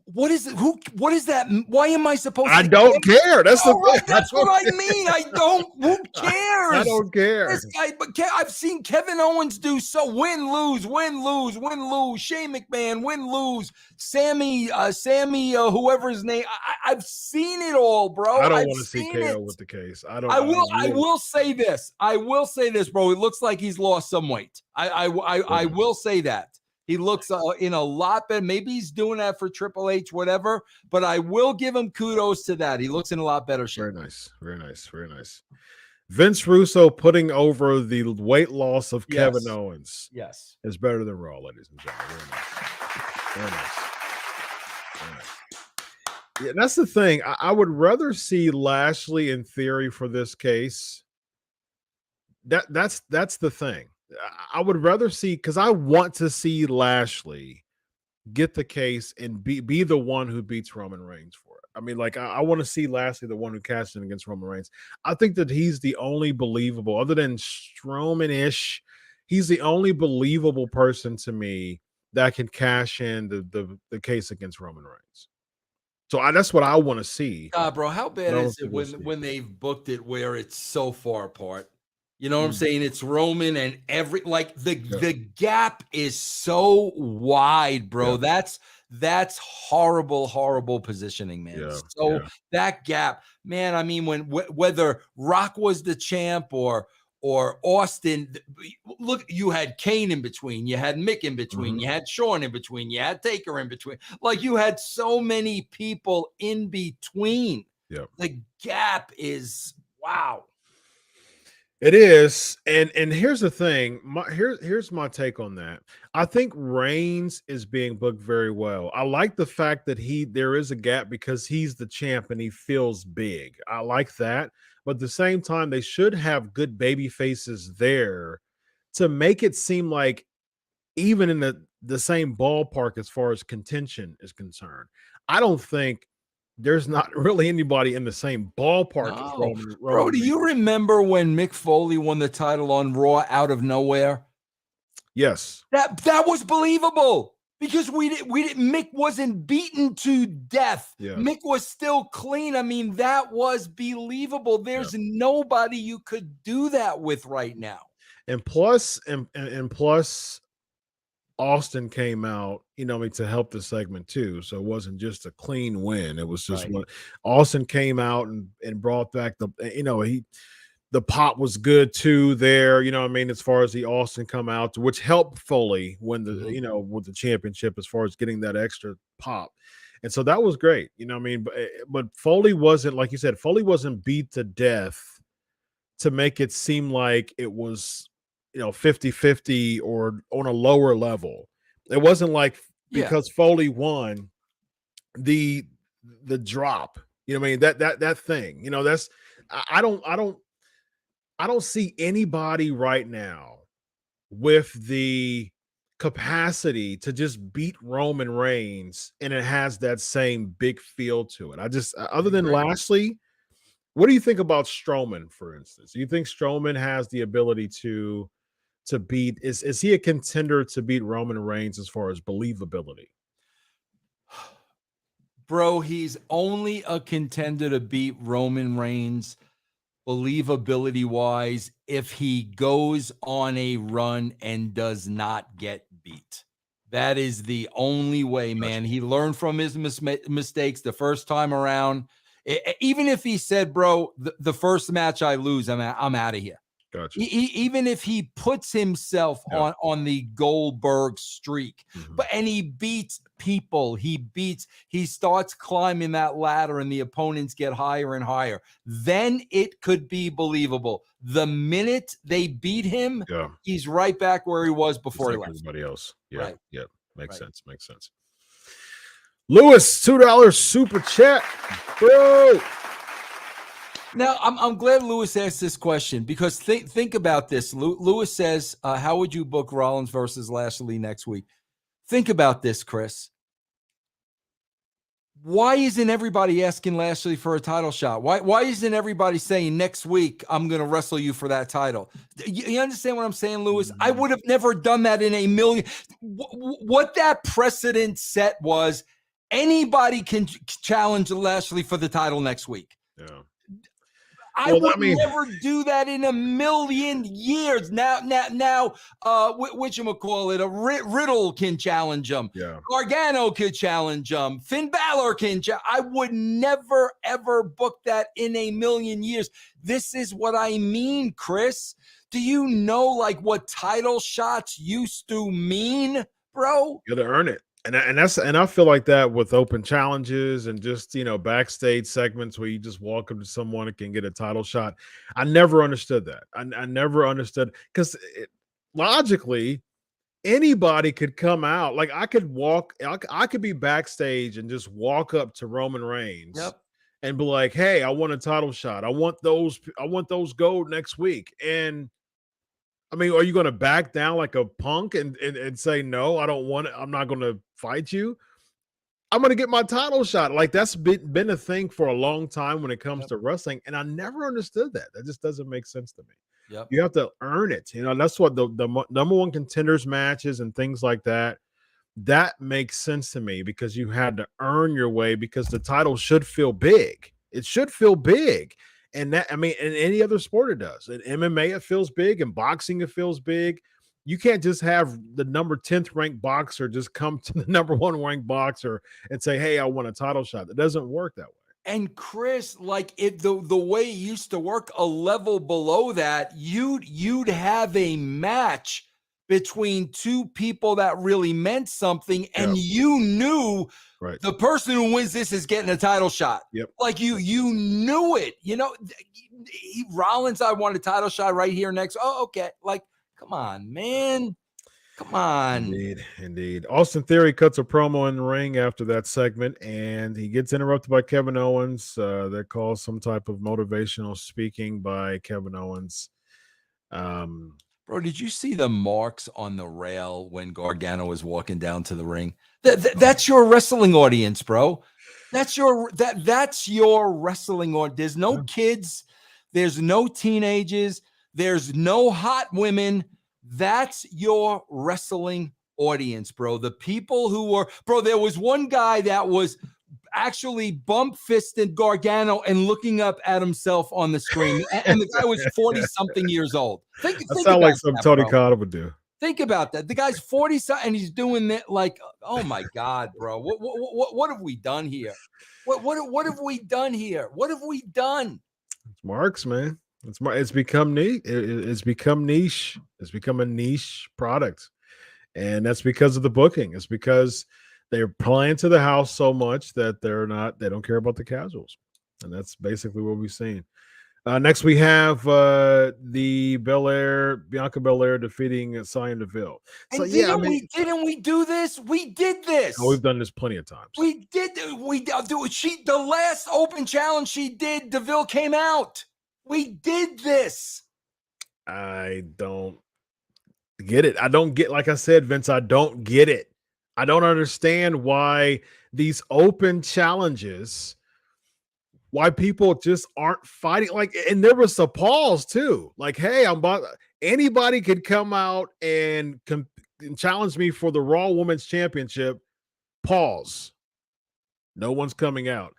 what is it? What is that? Why am I supposed I to don't care. That's the right, thing. that's what I mean. I don't. Who cares? I don't care. This guy, but I've seen Kevin Owens do so win, lose, win, lose, win, lose. Shane McMahon, win, lose. Sammy, whoever his name. I've seen it all, bro. I don't I've want to see seen KO it. with the case. I will say this. I will say this, bro. It looks like he's lost some weight. I will say that. He looks in a lot better. Maybe he's doing that for Triple H, whatever. But I will give him kudos to that. He looks in a lot better shape. Very nice. Very nice. Very nice. Vince Russo putting over the weight loss of Kevin Owens. Yes. Is better than Raw, ladies and gentlemen. Very nice. Very nice. Very nice. Yeah, that's the thing. I would rather see Lashley in theory for this case. That's the thing. I would rather see, because I want to see Lashley get the case and be the one who beats Roman Reigns for it. I mean, like, I want to see Lashley the one who cashed in against Roman Reigns. I think that he's the only believable, other than Strowman-ish, he's the only believable person to me that can cash in the case against Roman Reigns. So that's what I want to see. Bro, how bad is it when they've booked it where it's so far apart? You know what I'm saying? It's Roman and the gap is so wide, bro. Yeah. That's horrible positioning, man. Yeah. So that gap, man. I mean, whether Rock was the champ or Austin, look, you had Kane in between, you had Mick in between, you had Shawn in between, you had Taker in between. Like, you had so many people in between. Yeah. The gap is wow. It is, and here's the thing. Here's my take on that. I think Reigns is being booked very well. I like the fact that there is a gap because he's the champ and he feels big. I like that, but at the same time, they should have good baby faces there to make it seem like even in the same ballpark as far as contention is concerned. I don't think there's not really anybody in the same ballpark as Roman. Bro, do you remember when Mick Foley won the title on Raw out of nowhere? Yes. That was believable because Mick wasn't beaten to death. Yeah. Mick was still clean. I mean, that was believable. There's nobody you could do that with right now. And plus, Austin came out, to help the segment too. So it wasn't just a clean win. It was just what Austin came out and brought back the pop was good too there, as far as the Austin come out, which helped Foley win the, with the championship as far as getting that extra pop. And so that was great, but Foley wasn't, like you said, Foley wasn't beat to death to make it seem like it was 50-50 or on a lower level. It wasn't like because Foley won the drop, that thing, that's I don't see anybody right now with the capacity to just beat Roman Reigns and it has that same big feel to it. I just, other than Lashley, what do you think about Strowman, for instance? Do you think Strowman has the ability to beat, is he a contender to beat Roman Reigns as far as believability? Bro, he's only a contender to beat Roman Reigns, believability wise, if he goes on a run and does not get beat. That is the only way, man. He learned from his mistakes the first time around. Even if he said, bro, the first match I lose, I'm out of here. Gotcha. Even if he puts himself on the Goldberg streak, and he beats people, he starts climbing that ladder and the opponents get higher and higher, then it could be believable. The minute they beat him, he's right back where he was before he left. Everybody else. Yeah. Right. Yeah. Makes sense. Makes sense. Lewis, $2 super chat, bro. Now, I'm glad Lewis asked this question because think about this. Lewis says, how would you book Rollins versus Lashley next week? Think about this, Chris. Why isn't everybody asking Lashley for a title shot? Why isn't everybody saying next week, I'm going to wrestle you for that title? You understand what I'm saying, Lewis? I would have never done that in a million. What that precedent set was, anybody can challenge Lashley for the title next week. Yeah. I would never do that in a million years. Now, whatchamacallit, Riddle can challenge him. Yeah. Gargano could challenge him. Finn Balor can. I would never, ever book that in a million years. This is what I mean, Chris. Do you know like what title shots used to mean, bro? You got to earn it. And I feel like that with open challenges and just, backstage segments where you just walk up to someone and can get a title shot. I never understood that. I never understood because logically anybody could come out. Like I could be backstage and just walk up to Roman Reigns and be like, hey, I want a title shot. I want those gold next week. And I mean, are you going to back down like a punk and say, no, I don't want it. I'm not going to fight you. I'm going to get my title shot. Like that's been a thing for a long time when it comes to wrestling. And I never understood that. That just doesn't make sense to me. You have to earn it. That's what the number one contenders matches and things like that. That makes sense to me because you had to earn your way because the title should feel big. It should feel big. And that, I mean, in any other sport it does. In MMA, it feels big. In boxing, it feels big. You can't just have the number 10th ranked boxer just come to the number 1 ranked boxer and say, hey, I want a title shot. It doesn't work that way. And Chris, like the way it used to work, a level below that, you'd have a match between two people that really meant something, and you knew the person who wins this is getting a title shot. Like you knew it. Rollins, I want a title shot right here next. Oh, okay. Like, come on, man. Come on. Indeed. Austin Theory cuts a promo in the ring after that segment, and he gets interrupted by Kevin Owens. That calls some type of motivational speaking by Kevin Owens. Bro, did you see the marks on the rail when Gargano was walking down to the ring? That's your wrestling audience, bro. That's your wrestling audience. There's no kids. There's no teenagers. There's no hot women. That's your wrestling audience, bro. The people who were, bro, there was one guy that was actually bump-fisted Gargano and looking up at himself on the screen. And the guy was 40-something years old. Think sounds like something Tony Khan would do. Think about that. The guy's 40-something and he's doing that like, oh my God, bro. What have we done here? What have we done here? What have we done? It's marks, man. It's become niche. It's become niche. It's become a niche product. And that's because of the booking. It's because they're playing to the house so much that they don't care about the casuals. And that's basically what we've seen. Next, we have the Bianca Belair defeating Sonya Deville. So didn't we do this? We did this. Oh, we've done this plenty of times. We did. The last open challenge she did, Deville came out. We did this. I don't get it. I don't get, like I said, Vince, I don't get it. I don't understand why these open challenges, why people just aren't fighting. Like, and there was a pause too. Like, hey, anybody could come out and challenge me for the Raw Women's Championship. Pause. No one's coming out.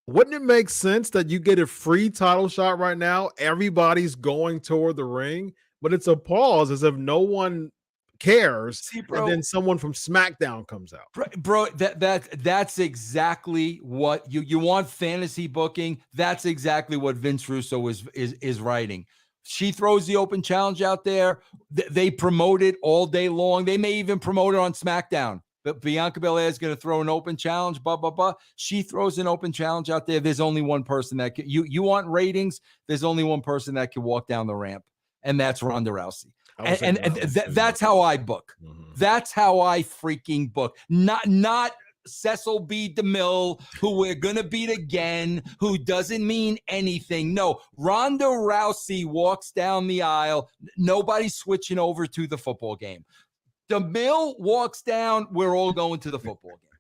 Wouldn't it make sense that you get a free title shot right now? Everybody's going toward the ring, but it's a pause as if no one cares. See, And bro, then someone from SmackDown comes out. bro, that's exactly what you want fantasy booking. That's exactly what Vince Russo is writing. She throws the open challenge out there. They promote it all day long. They may even promote it on SmackDown. But Bianca Belair is going to throw an open challenge, blah, blah, blah. She throws an open challenge out there. There's only one person that can, you want ratings. There's only one person that can walk down the ramp, and that's Ronda Rousey. And that's how I book. Mm-hmm. That's how I freaking book. Not Cecil B. DeMille, who we're going to beat again, who doesn't mean anything. No, Ronda Rousey walks down the aisle. Nobody's switching over to the football game. DeMille walks down. We're all going to the football game.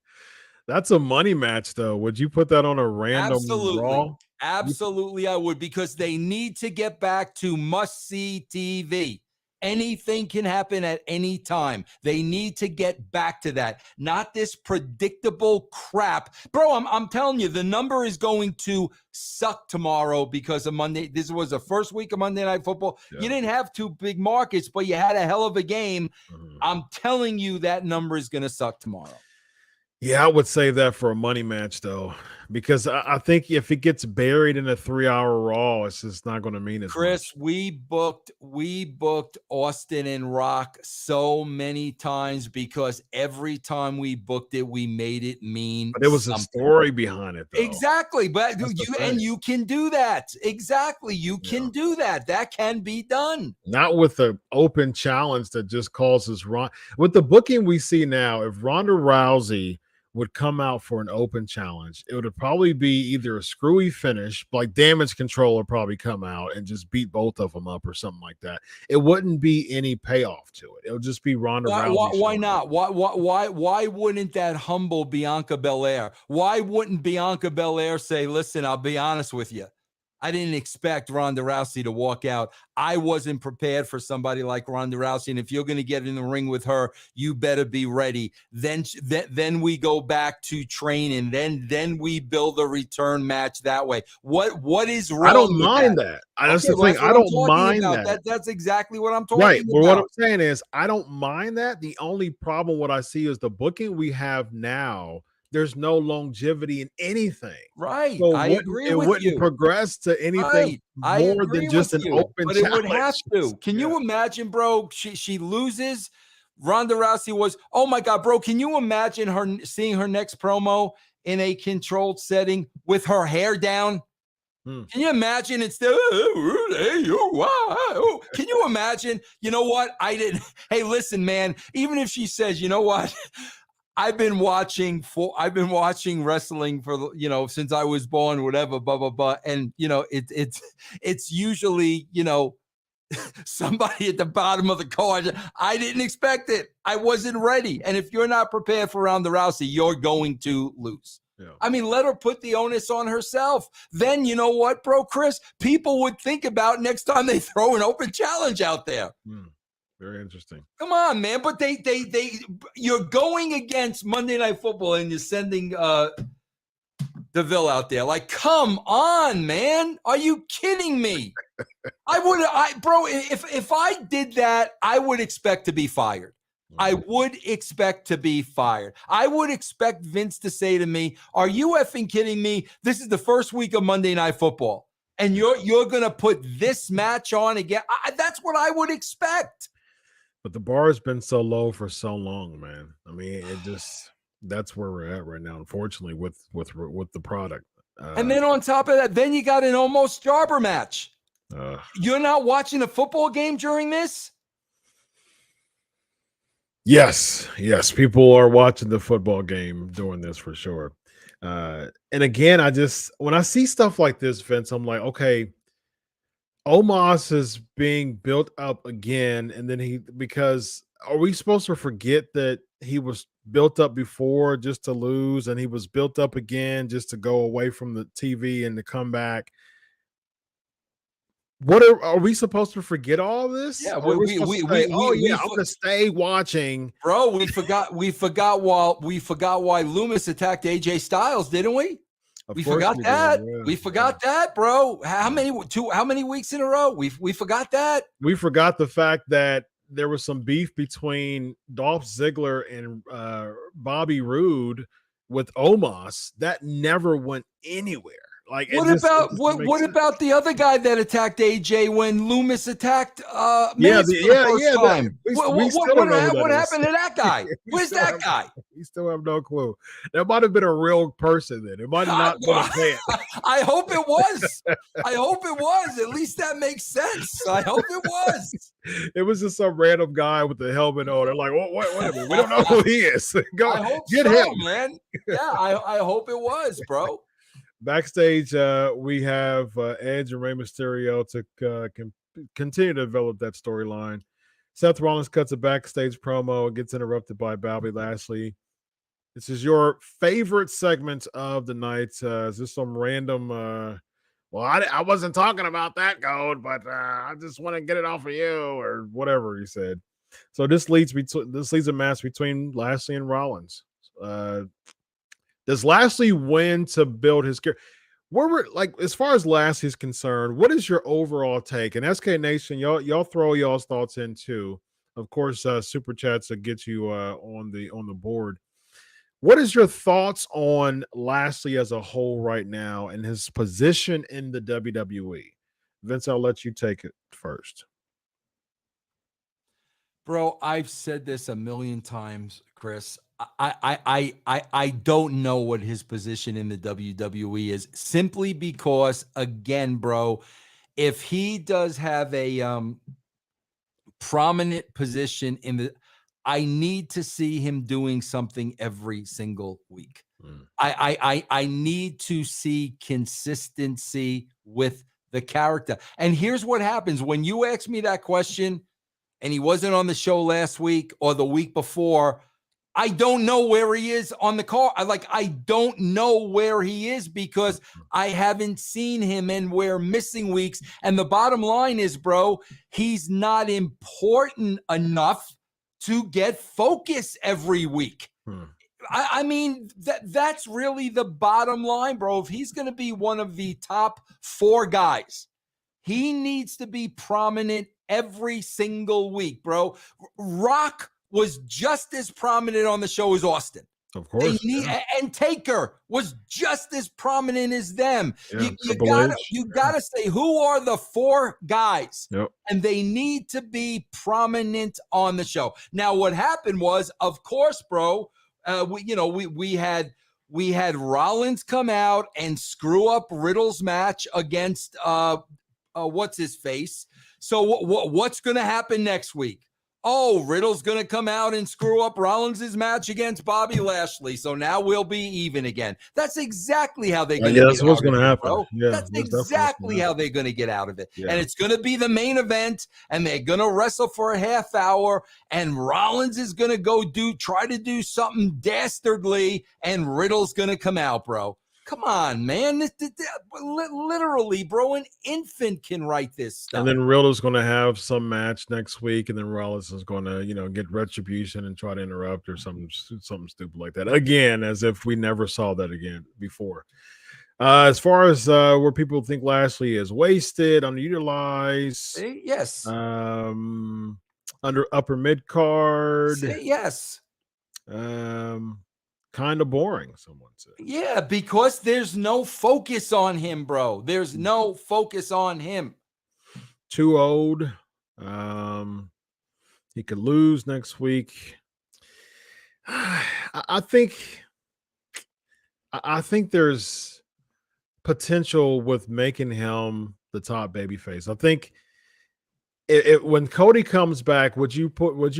That's a money match, though. Would you put that on a random Raw? Absolutely, I would, because they need to get back to must-see TV. Anything can happen at any time. They need to get back to that. Not this predictable crap. Bro, I'm telling you, the number is going to suck tomorrow because of Monday. This was the first week of Monday Night Football. Yeah. You didn't have two big markets, but you had a hell of a game. Mm-hmm. I'm telling you that number is going to suck tomorrow. Yeah, I would save that for a money match, though, because I think if it gets buried in a 3-hour Raw, it's just not going to mean as Chris, much. we booked Austin and Rock so many times because every time we booked it, we made it mean. But there was a story behind it, though. Exactly, but you can do that. Exactly, you can do that. That can be done. Not with the open challenge that just causes with the booking we see now. If Ronda Rousey would come out for an open challenge, it would probably be either a screwy finish, like Damage Control would probably come out and just beat both of them up or something like that. It wouldn't be any payoff to it. It would just be Ronda Rousey. Why not? Why wouldn't that humble Bianca Belair? Why wouldn't Bianca Belair say, listen, I'll be honest with you. I didn't expect Ronda Rousey to walk out. I wasn't prepared for somebody like Ronda Rousey. And if you're going to get in the ring with her, you better be ready. Then we go back to training. Then we build a return match that way. What is wrong? I don't mind that. That's the thing. I don't mind that. That's exactly what I'm talking about. Well, what I'm saying is I don't mind that. The only problem what I see is the booking we have now. There's no longevity in anything. Right. So I agree with you. It wouldn't progress to anything more than just an open challenge. But it would have to. Can you imagine, bro? She loses. Ronda Rousey was, oh my God, bro. Can you imagine her seeing her next promo in a controlled setting with her hair down? Can you imagine it's still, can you imagine? You know what? I didn't. Hey, listen, man, even if she says, you know what? I've been watching wrestling for, since I was born, whatever, blah, blah, blah. And, it's usually, somebody at the bottom of the card. I didn't expect it. I wasn't ready. And if you're not prepared for Ronda Rousey, you're going to lose. Yeah. I mean, let her put the onus on herself. Then you know what, bro, Chris? People would think about next time they throw an open challenge out there. Very interesting. Come on, man. But you're going against Monday Night Football and you're sending DeVille out there. Like, come on, man. Are you kidding me? Bro, if I did that, I would expect to be fired. I would expect to be fired. I would expect Vince to say to me, are you effing kidding me? This is the first week of Monday Night Football. And you're going to put this match on again? That's what I would expect. But the bar has been so low for so long, man. I mean, that's where we're at right now, unfortunately, with the product. And then on top of that, then you got an almost jobber match. You're not watching a football game during this? Yes. People are watching the football game during this for sure. And again, when I see stuff like this, Vince, I'm like, okay, Omos is being built up again, and then because are we supposed to forget that he was built up before just to lose, and he was built up again just to go away from the TV and to come back? What are we supposed to forget all this? Yeah, Or are we supposed to say, I'm gonna stay watching. Bro, we forgot why Loomis attacked AJ Styles, didn't we? We forgot that. We forgot that, bro. How many weeks in a row? We forgot that. We forgot the fact that there was some beef between Dolph Ziggler and Bobby Roode with Omos that never went anywhere. Like, what about the other guy that attacked AJ when Loomis attacked Miz for the first time? What happened to that guy? Where's that guy? We still have no clue. That might have been a real person then. It might have not been a fan. I hope it was. I hope it was. At least that makes sense. I hope it was. It was just some random guy with the helmet on. They're like, wait a minute. We don't know who he is. Go get him, man. Yeah, I hope it was, bro. Backstage, we have Edge and Rey Mysterio to continue to develop that storyline. Seth Rollins cuts a backstage promo and gets interrupted by Bobby Lashley. This is your favorite segment of the night. Is this some random? I wasn't talking about that, Gold, but I just want to get it off of you or whatever he said. So this leads a match between Lashley and Rollins. Does Lashley win to build his character? As far as Lashley's concerned, what is your overall take? And SK Nation, y'all throw y'all's thoughts in too. Of course, super chats that get you on the board. What is your thoughts on Lashley as a whole right now and his position in the WWE? Vince, I'll let you take it first. Bro, I've said this a million times, Chris. I don't know what his position in the WWE is, simply because, again, bro, if he does have a prominent position in the, I need to see him doing something every single week. I need to see consistency with the character. And here's what happens when you ask me that question, and he wasn't on the show last week or the week before. I don't know where he is on the card. I don't know where he is because I haven't seen him and we're missing weeks. And the bottom line is, bro, he's not important enough to get focus every week. I mean, that's really the bottom line, bro. If he's going to be one of the top 4 guys, he needs to be prominent every single week, bro. Rock was just as prominent on the show as Austin. Of course. And Taker was just as prominent as them. Yeah, you gotta say, who are the 4 guys? Yep. And they need to be prominent on the show. Now, what happened was, of course, bro, we had Rollins come out and screw up Riddle's match against what's his face. So what's going to happen next week? Oh, Riddle's going to come out and screw up Rollins' match against Bobby Lashley. So now we'll be even again. That's exactly how they're going to get that's what's going to happen. Bro. Yeah, that's exactly how they're going to get out of it. Yeah. And it's going to be the main event, and they're going to wrestle for a half hour, and Rollins is going to try to do something dastardly, and Riddle's going to come out, bro. Come on, man. Literally, bro, an infant can write this stuff. And then Riddle's going to have some match next week, and then Rollins is going to, get retribution and try to interrupt or something stupid like that. Again, as if we never saw that again before. As far as where people think Lashley is wasted, underutilized. Yes. Under upper mid card. Yes. Kind of boring, someone said. Yeah, because there's no focus on him, bro. There's no focus on him. Too old. He could lose next week. I think there's potential with making him the top babyface. I think when Cody comes back, would you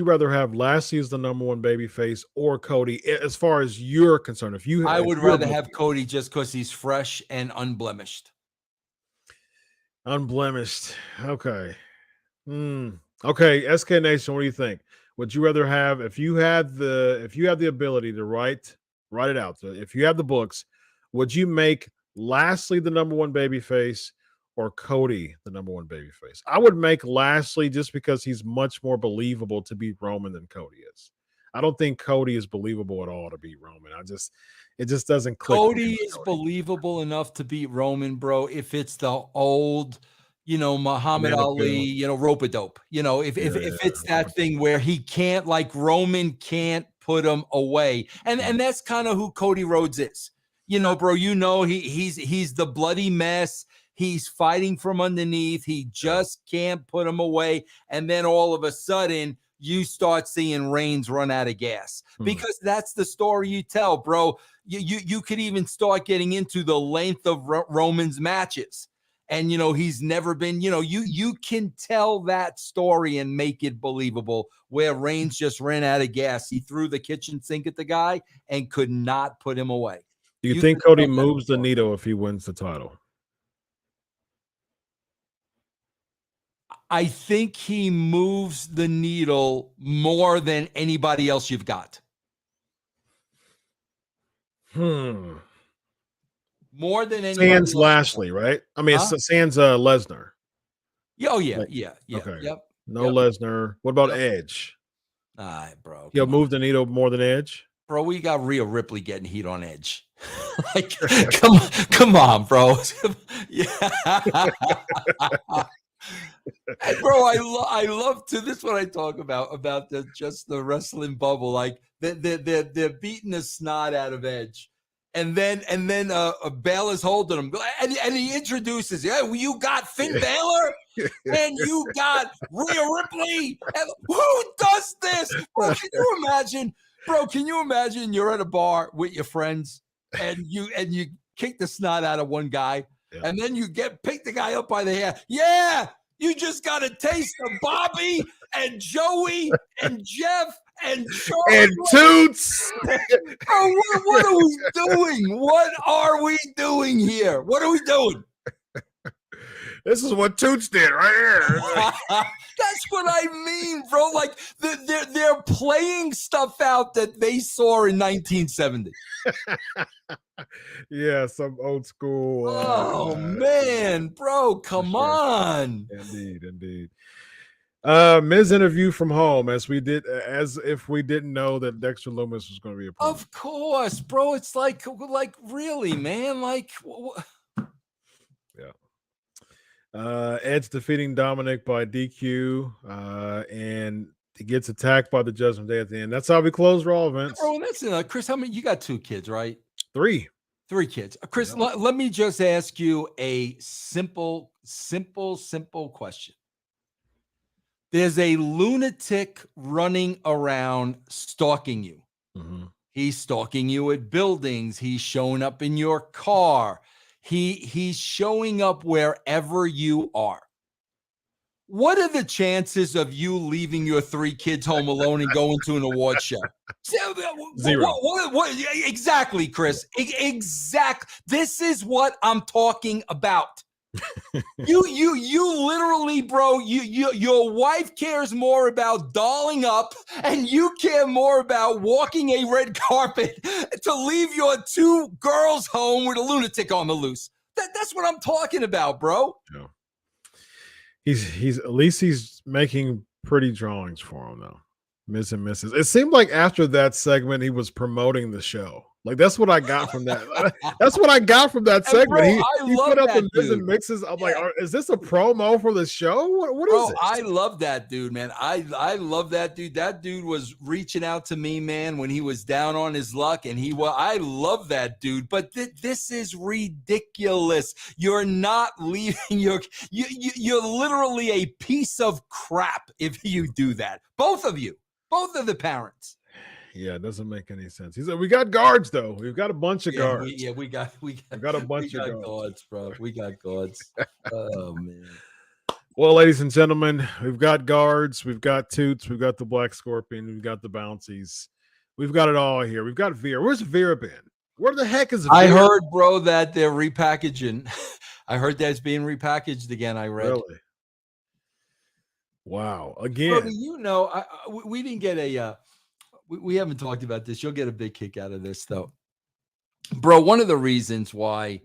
rather have Lashley as the number 1 babyface or Cody, as far as you're concerned? I would rather have Cody just because he's fresh and unblemished. Unblemished. Okay. Okay. SK Nation, what do you think? Would you rather have, if you had the ability to write it out, so if you have the books, would you make Lashley the number 1 babyface, or Cody the number one babyface? I would make Lashley just because he's much more believable to beat Roman than Cody is. I don't think Cody is believable at all to beat Roman. It just doesn't click. Cody is believable enough to beat Roman, bro. If it's the old, Muhammad Ali, rope-a-dope, if it's that thing where he can't, like Roman can't put him away. And that's kind of who Cody Rhodes is. Bro, he's the bloody mess. He's fighting from underneath. He just can't put him away. And then all of a sudden, you start seeing Reigns run out of gas because that's the story you tell, bro. You could even start getting into the length of Roman's matches. And, he's never been, you can tell that story and make it believable where Reigns just ran out of gas. He threw the kitchen sink at the guy and could not put him away. Do you think Cody moves the needle if he wins the title? I think he moves the needle more than anybody else you've got. More than anybody Sans else. Lashley, right? I mean, sans Lesnar. Oh, yeah. Okay. Yep. No Lesnar. What about Edge? All right, bro. He'll move the needle more than Edge? Bro, we got Rhea Ripley getting heat on Edge. Like, come on, bro. Yeah. And bro, I love to this what I talk about the wrestling bubble. Like they're beating the snot out of Edge, and then Balor's holding him, and he introduces, you got Finn Balor, and you got Rhea Ripley. And who does this? Bro, can you imagine you're at a bar with your friends and you kick the snot out of one guy, and then you pick the guy up by the hair. Yeah. You just got a taste of Bobby and Joey and Jeff and Charlie. And Toots. Bro, what are we doing? What are we doing here? What are we doing? This is what Toots did right here. That's what I mean, bro. Like they're playing stuff out that they saw in 1970. Yeah, some old school. Oh man, bro, come on. Indeed. Miz interview from home, as if we didn't know that Dexter Lumis was going to be a problem. Of course, bro. It's like really, man. Like, Edge defeating Dominik by DQ, and he gets attacked by the Judgment Day at the end. That's how we close Raw, Vince. Bro, that's Chris. How many? You got 2 kids, right? 3 kids. Chris, let me just ask you a simple question. There's a lunatic running around stalking you. Mm-hmm. He's stalking you at buildings. He's showing up in your car. He's showing up wherever you are. What are the chances of you leaving your 3 kids home alone and going to an award show? 0. What, exactly, Chris. Exactly. This is what I'm talking about. You literally, bro, your wife cares more about dolling up, and you care more about walking a red carpet to leave your 2 girls home with a lunatic on the loose. That's what I'm talking about, bro. Yeah. He's at least he's making pretty drawings for him though. Miss and Mrs. It seemed like after that segment he was promoting the show. Like that's what I got from that. That's what I got from that segment. Bro, he put up the Miz and Mixes. I'm like, is this a promo for the show? What is it? I love that dude, man. I love that dude. That dude was reaching out to me, man, when he was down on his luck, and I love that dude. But this is ridiculous. You're not leaving you're literally a piece of crap if you do that. Both of you. Both of the parents. Yeah, it doesn't make any sense. He said, "We got guards, though. We've got a bunch of guards. We got a bunch of guards, bro. We got guards. Oh man. Well, ladies and gentlemen, we've got guards, we've got Toots, we've got the Black Scorpion, we've got the Bouncies, we've got it all here. We've got Vera. Where's Vera been? Where the heck is Vera? I heard, bro, that they're repackaging. I heard that's being repackaged again. I read. Really? Wow. Again, bro, we didn't get a. We haven't talked about this. You'll get a big kick out of this, though. Bro, one of the reasons why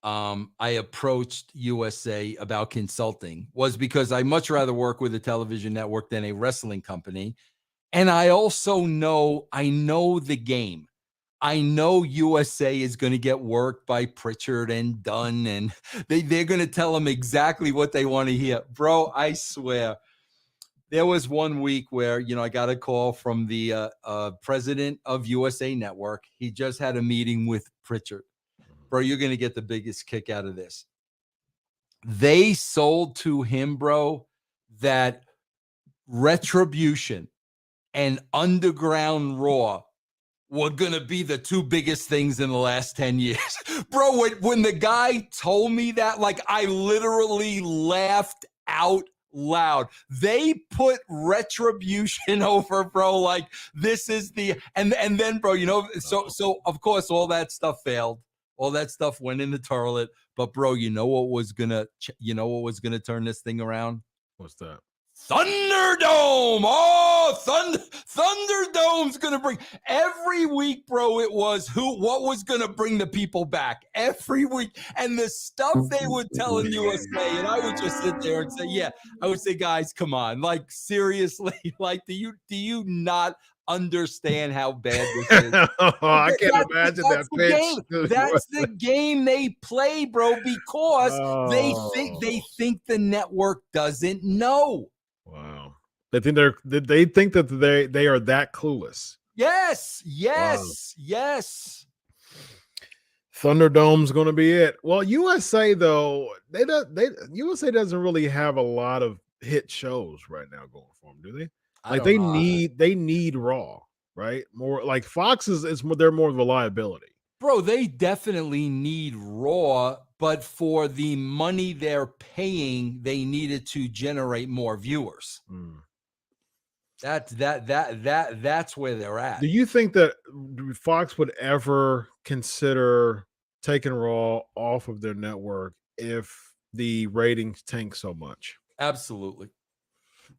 I approached USA about consulting was because I much rather work with a television network than a wrestling company. And I also know, I know the game. I know USA is going to get worked by Pritchard and Dunn, and they're going to tell them exactly what they want to hear. Bro, I swear. There was one week where, I got a call from the president of USA Network. He just had a meeting with Pritchard. Bro, you're going to get the biggest kick out of this. They sold to him, bro, that Retribution and Underground Raw were going to be the two biggest things in the last 10 years. Bro, when the guy told me that, like, I literally laughed out loud. They put Retribution over, bro. Like, this is the and then, bro, so of course all that stuff failed. All that stuff went in the toilet. But bro, you know what was gonna turn this thing around? What's that? Thunderdome. Oh, Thunderdome's gonna bring every week, bro. It was what was gonna bring the people back every week, and the stuff they would tell in USA, and I would just sit there and say, yeah, I would say, guys, come on, like, seriously, like, do you not understand how bad this is? I can't imagine that pitch. That's the game they play, bro, because they think the network doesn't know. Wow. They think that they are that clueless. Yes. Thunderdome's going to be it. Well, USA though, USA doesn't really have a lot of hit shows right now going for them, do they? Like, they need Raw, right? More like Fox they're more of a liability. Bro, they definitely need Raw, but for the money they're paying, they needed to generate more viewers. That's where they're at. Do you think that Fox would ever consider taking Raw off of their network if the ratings tank so much? Absolutely.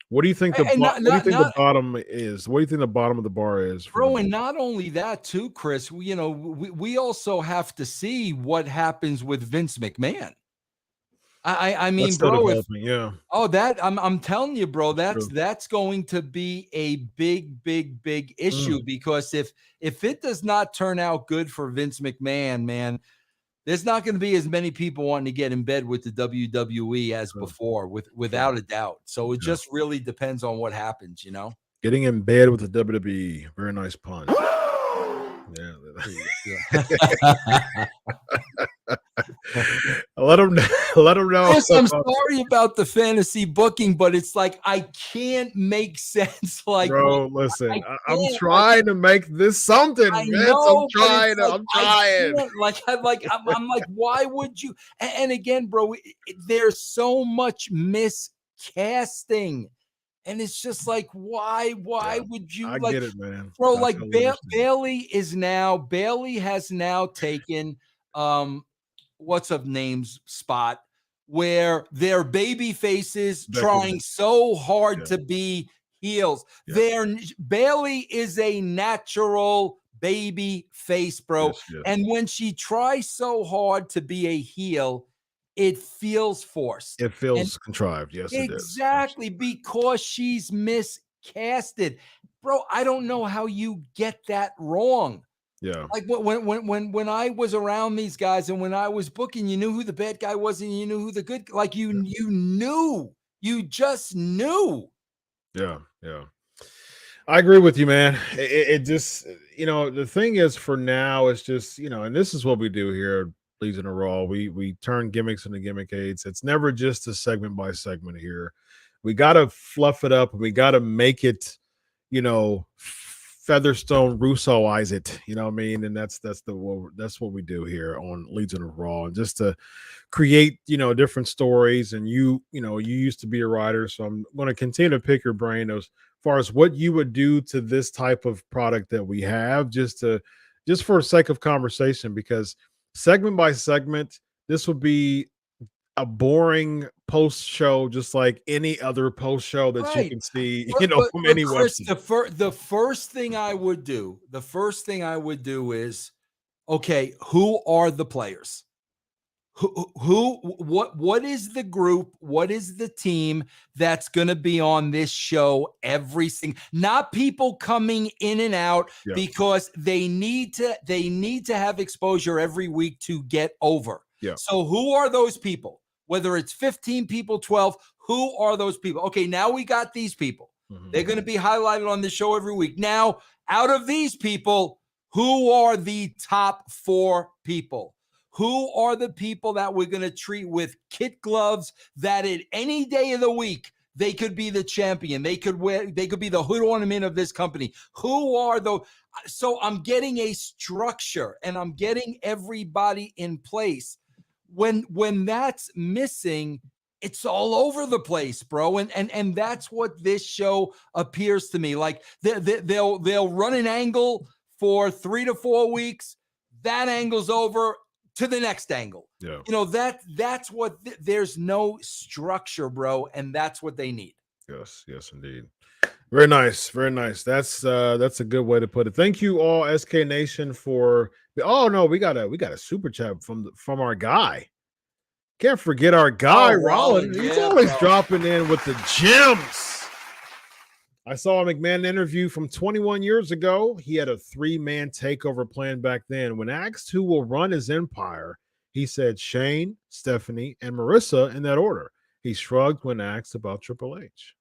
What do you think the bottom is? What do you think the bottom of the bar is? Bro, and not only that too, Chris, we also have to see what happens with Vince McMahon. I mean, that's bro, I'm telling you, bro, that's going to be a big issue because if it does not turn out good for Vince McMahon, man, there's not going to be as many people wanting to get in bed with the WWE as before, without a doubt. So it just really depends on what happens, Getting in bed with the WWE. Very nice pun. Let them know. Yes, I'm sorry about the fantasy booking, but it's like I can't make sense. Like, bro, listen, I'm trying to make this something. I'm trying. I'm like, why would you? And again, bro, there's so much miscasting. And it's just like, why would you? I get it, man. Bro, like Bailey has now taken what's her name's spot where they're baby faces trying so hard to be heels. Bailey is a natural baby face, bro. Yes. And when she tries so hard to be a heel, it feels forced. It feels contrived. Yes, exactly, because she's miscasted. Bro, I don't know how you get that wrong. Yeah. Like when I was around these guys and when I was booking, you knew who the bad guy was and you knew who the good, like you just knew. Yeah. I agree with you, man. It just, the thing is for now, it's just, and this is what we do here. Legion of Raw. We turn gimmicks into gimmick aids. It's never just a segment by segment here. We got to fluff it up and we got to make it, Featherstone Russo-ize it, you know what I mean? And that's what we do here on Legion of Raw, and just to create, different stories. And you used to be a writer, so I'm going to continue to pick your brain as far as what you would do to this type of product that we have, just for the sake of conversation, because segment by segment, this would be a boring post show, just like any other post show that you can see, from any website. The first thing I would do is, okay, who are the players? What is the group? What is the team that's going to be on this show every single, not people coming in and out because they need to have exposure every week to get over. Yeah. So who are those people? Whether it's 15 people, 12, who are those people? Okay, now we got these people. They're going to be highlighted on the show every week. Now, out of these people, who are the top 4 people? Who are the people that we're going to treat with kid gloves that at any day of the week, they could be the champion. They could be the hood ornament of this company. Who are those? So I'm getting a structure and I'm getting everybody in place. When that's missing, it's all over the place, bro. And that's what this show appears to me. Like they'll run an angle for 3 to 4 weeks. That angle's over to the next angle. Yeah. You know, that's what there's no structure, bro. And that's what they need. Yes, indeed. Very nice. Very nice. That's a good way to put it. Thank you all, SK Nation, for we got a super chat from our guy. Can't forget our guy, Rollins. He's always dropping in with the gems. I saw a McMahon interview from 21 years ago. He had a 3-man takeover plan back then. When asked who will run his empire, he said Shane, Stephanie, and Marissa in that order. He shrugged when asked about Triple H.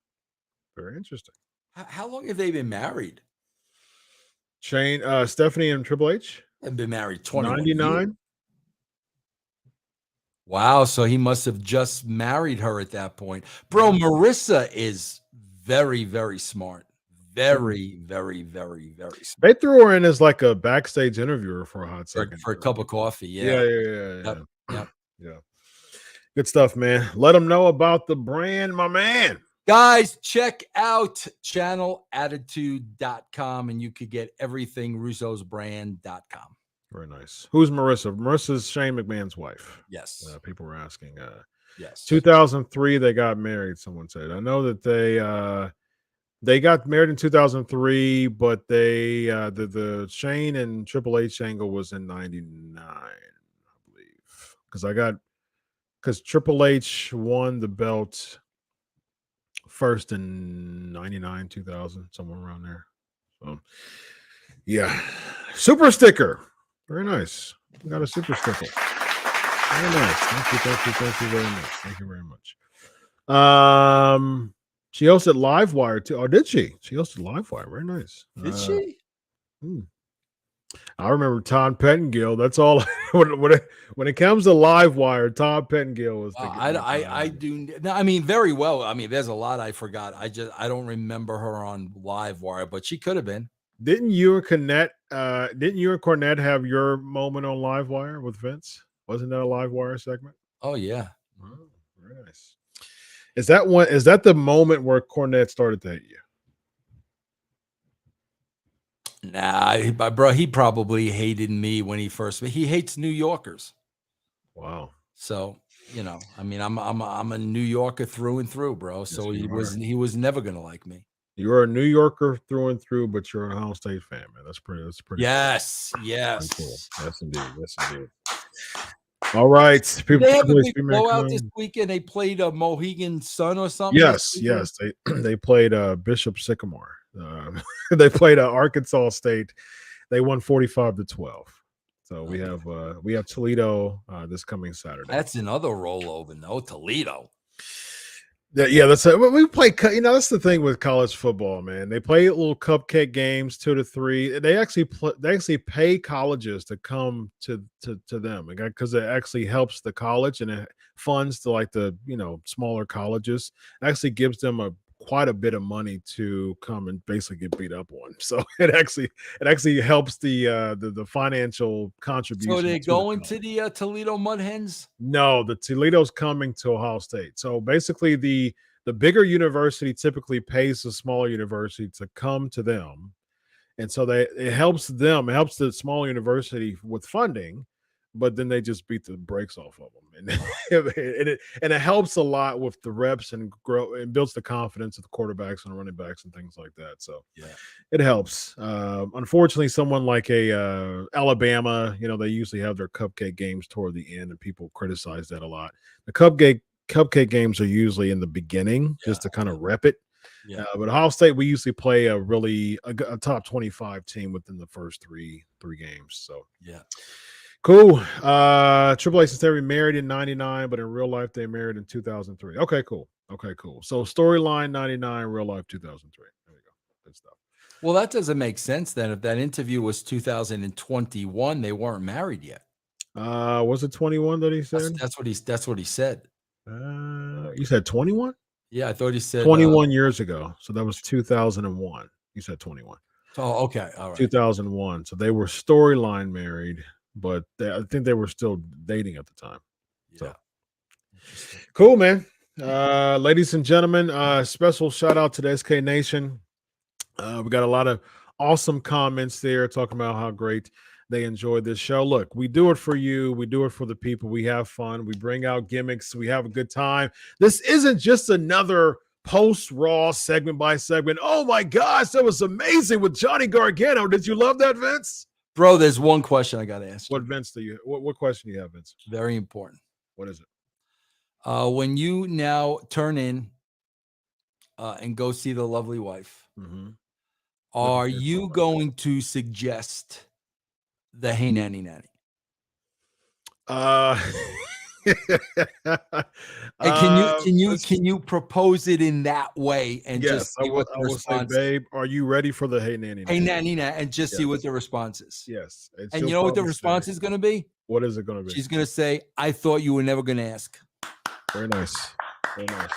Very interesting. How long have they been married? Shane, Stephanie, and Triple H have been married 21 99. years. Wow, so he must have just married her at that point. Bro, Marissa is very, very smart. Very, very, very, very smart. They threw her in as like a backstage interviewer for a hot second. For a cup of coffee, Yeah. Yeah. Good stuff, man. Let them know about the brand, my man. Guys, check out channelattitude.com and you could get everything russosbrand.com. Very nice. Who's Marissa? Marissa's Shane McMahon's wife. Yes. People were asking. Yes. 2003, they got married, someone said. I know that they got married in 2003, but they the Shane and Triple H angle was in 99, I believe. Because Triple H won the belt first in 99, 2000, somewhere around there. So, yeah. Super sticker. Very nice. We got a super sticker. Very nice. Thank you very much. Thank you very much. She hosted Livewire too. Oh, did she? She hosted Livewire. Very nice. Did she? I remember Todd Pettengill. That's all. When it comes to Livewire, Todd Pettengill was. I do. I mean, very well. I mean, there's a lot I forgot. I don't remember her on Livewire, but she could have been. Didn't you and Cornette have your moment on Livewire with Vince? Wasn't that a Livewire segment? Oh yeah. Oh, very nice. Is that the moment where Cornette started to hate you? Nah, bro, he probably hated me when he hates New Yorkers. Wow. So, I mean, I'm a New Yorker through and through, bro. So yes, he was never gonna like me. You're a New Yorker through and through, but you're a Ohio State fan, man. That's pretty. Yes, cool. yes. Cool. Yes, indeed. All right. They have a big blowout this weekend. They played a Mohegan Sun or something. Yes. They played Bishop Sycamore. They played Arkansas State. They won 45-12. So we have Toledo this coming Saturday. That's another rollover, no Toledo. Yeah, that's it. We play. That's the thing with college football, man. They play little cupcake games, 2 to 3. They actually pay colleges to come to them because it actually helps the college and it funds to like the smaller colleges. It actually gives them quite a bit of money to come and basically get beat up on. So it actually helps the financial contribution. So they're going to the Toledo Mud Hens? No, the Toledo's coming to Ohio State. So basically the bigger university typically pays the smaller university to come to them. And so it helps them, it helps the small university with funding, but then they just beat the brakes off of them, and it helps a lot with the reps and grow and builds the confidence of the quarterbacks and running backs and things like that. So Yeah. it helps. Unfortunately, someone like a Alabama, they usually have their cupcake games toward the end, and people criticize that a lot. The cupcake games are usually in the beginning, just to kind of rep it. Yeah. But Ohio State, we usually play a top 25 team within the first three games. So Yeah. cool. Triple H and Terry married in 99, but in real life they married in 2003. Okay, cool. So storyline 99, real life 2003. There we go. Good stuff. Well, that doesn't make sense then. If that interview was 2021, they weren't married yet. Was it 21 that he said? That's what he said. You said 21? Yeah, I thought he said 21 years ago. So that was 2001. You said 21. Oh, okay. All right. 2001. So they were storyline married, but I think they were still dating at the time. Yeah. So cool, man. Ladies and gentlemen, special shout out to the SK Nation. We got a lot of awesome comments there talking about how great they enjoy this show. Look, we do it for you. We do it for the people. We have fun. We bring out gimmicks. We have a good time. This isn't just another post-Raw segment by segment. Oh my gosh, that was amazing with Johnny Gargano. Did you love that, Vince? Bro, there's one question I got to ask you. What question do you have, Vince? Very important. What is it? When you now turn in and go see the lovely wife, are you going to suggest the hey nanny nanny? And can you propose it in that way and just see what the response? Say, babe, are you ready for the hey nanny nanny? Hey nanny nanny, and just see what the response is. Yes. And you know what the response is going to be? What is it going to be? She's going to say, "I thought you were never going to ask." Very nice. Very nice.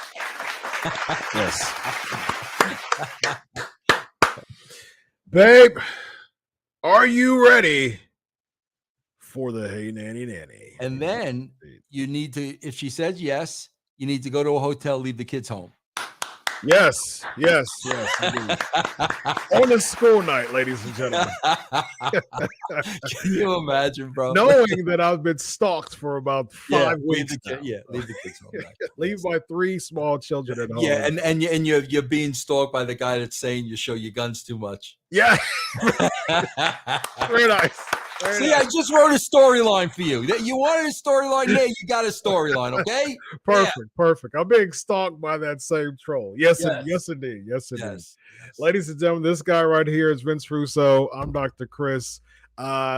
Yes. Babe, are you ready for the hey nanny nanny? And then you need to, if she says yes, you need to go to a hotel, leave the kids home. Yes. On a school night, ladies and gentlemen. Can you imagine, bro? Knowing that I've been stalked for about 5 weeks. Leave the kids home. Leave my 3 small children at home. Yeah, and you're being stalked by the guy that's saying you show your guns too much. Yeah. Very nice. See, I just wrote a storyline for you. You wanted a storyline there, you got a storyline, okay? Perfect. I'm being stalked by that same troll. Yes, indeed. Ladies and gentlemen, this guy right here is Vince Russo. I'm Dr. Chris.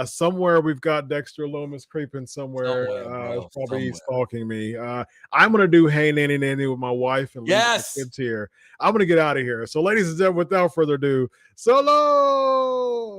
Somewhere we've got Dexter Lumis creeping somewhere. Probably stalking me. I'm going to do hey nanny nanny with my wife and leave the kids here. I'm going to get out of here. So ladies and gentlemen, without further ado, so long.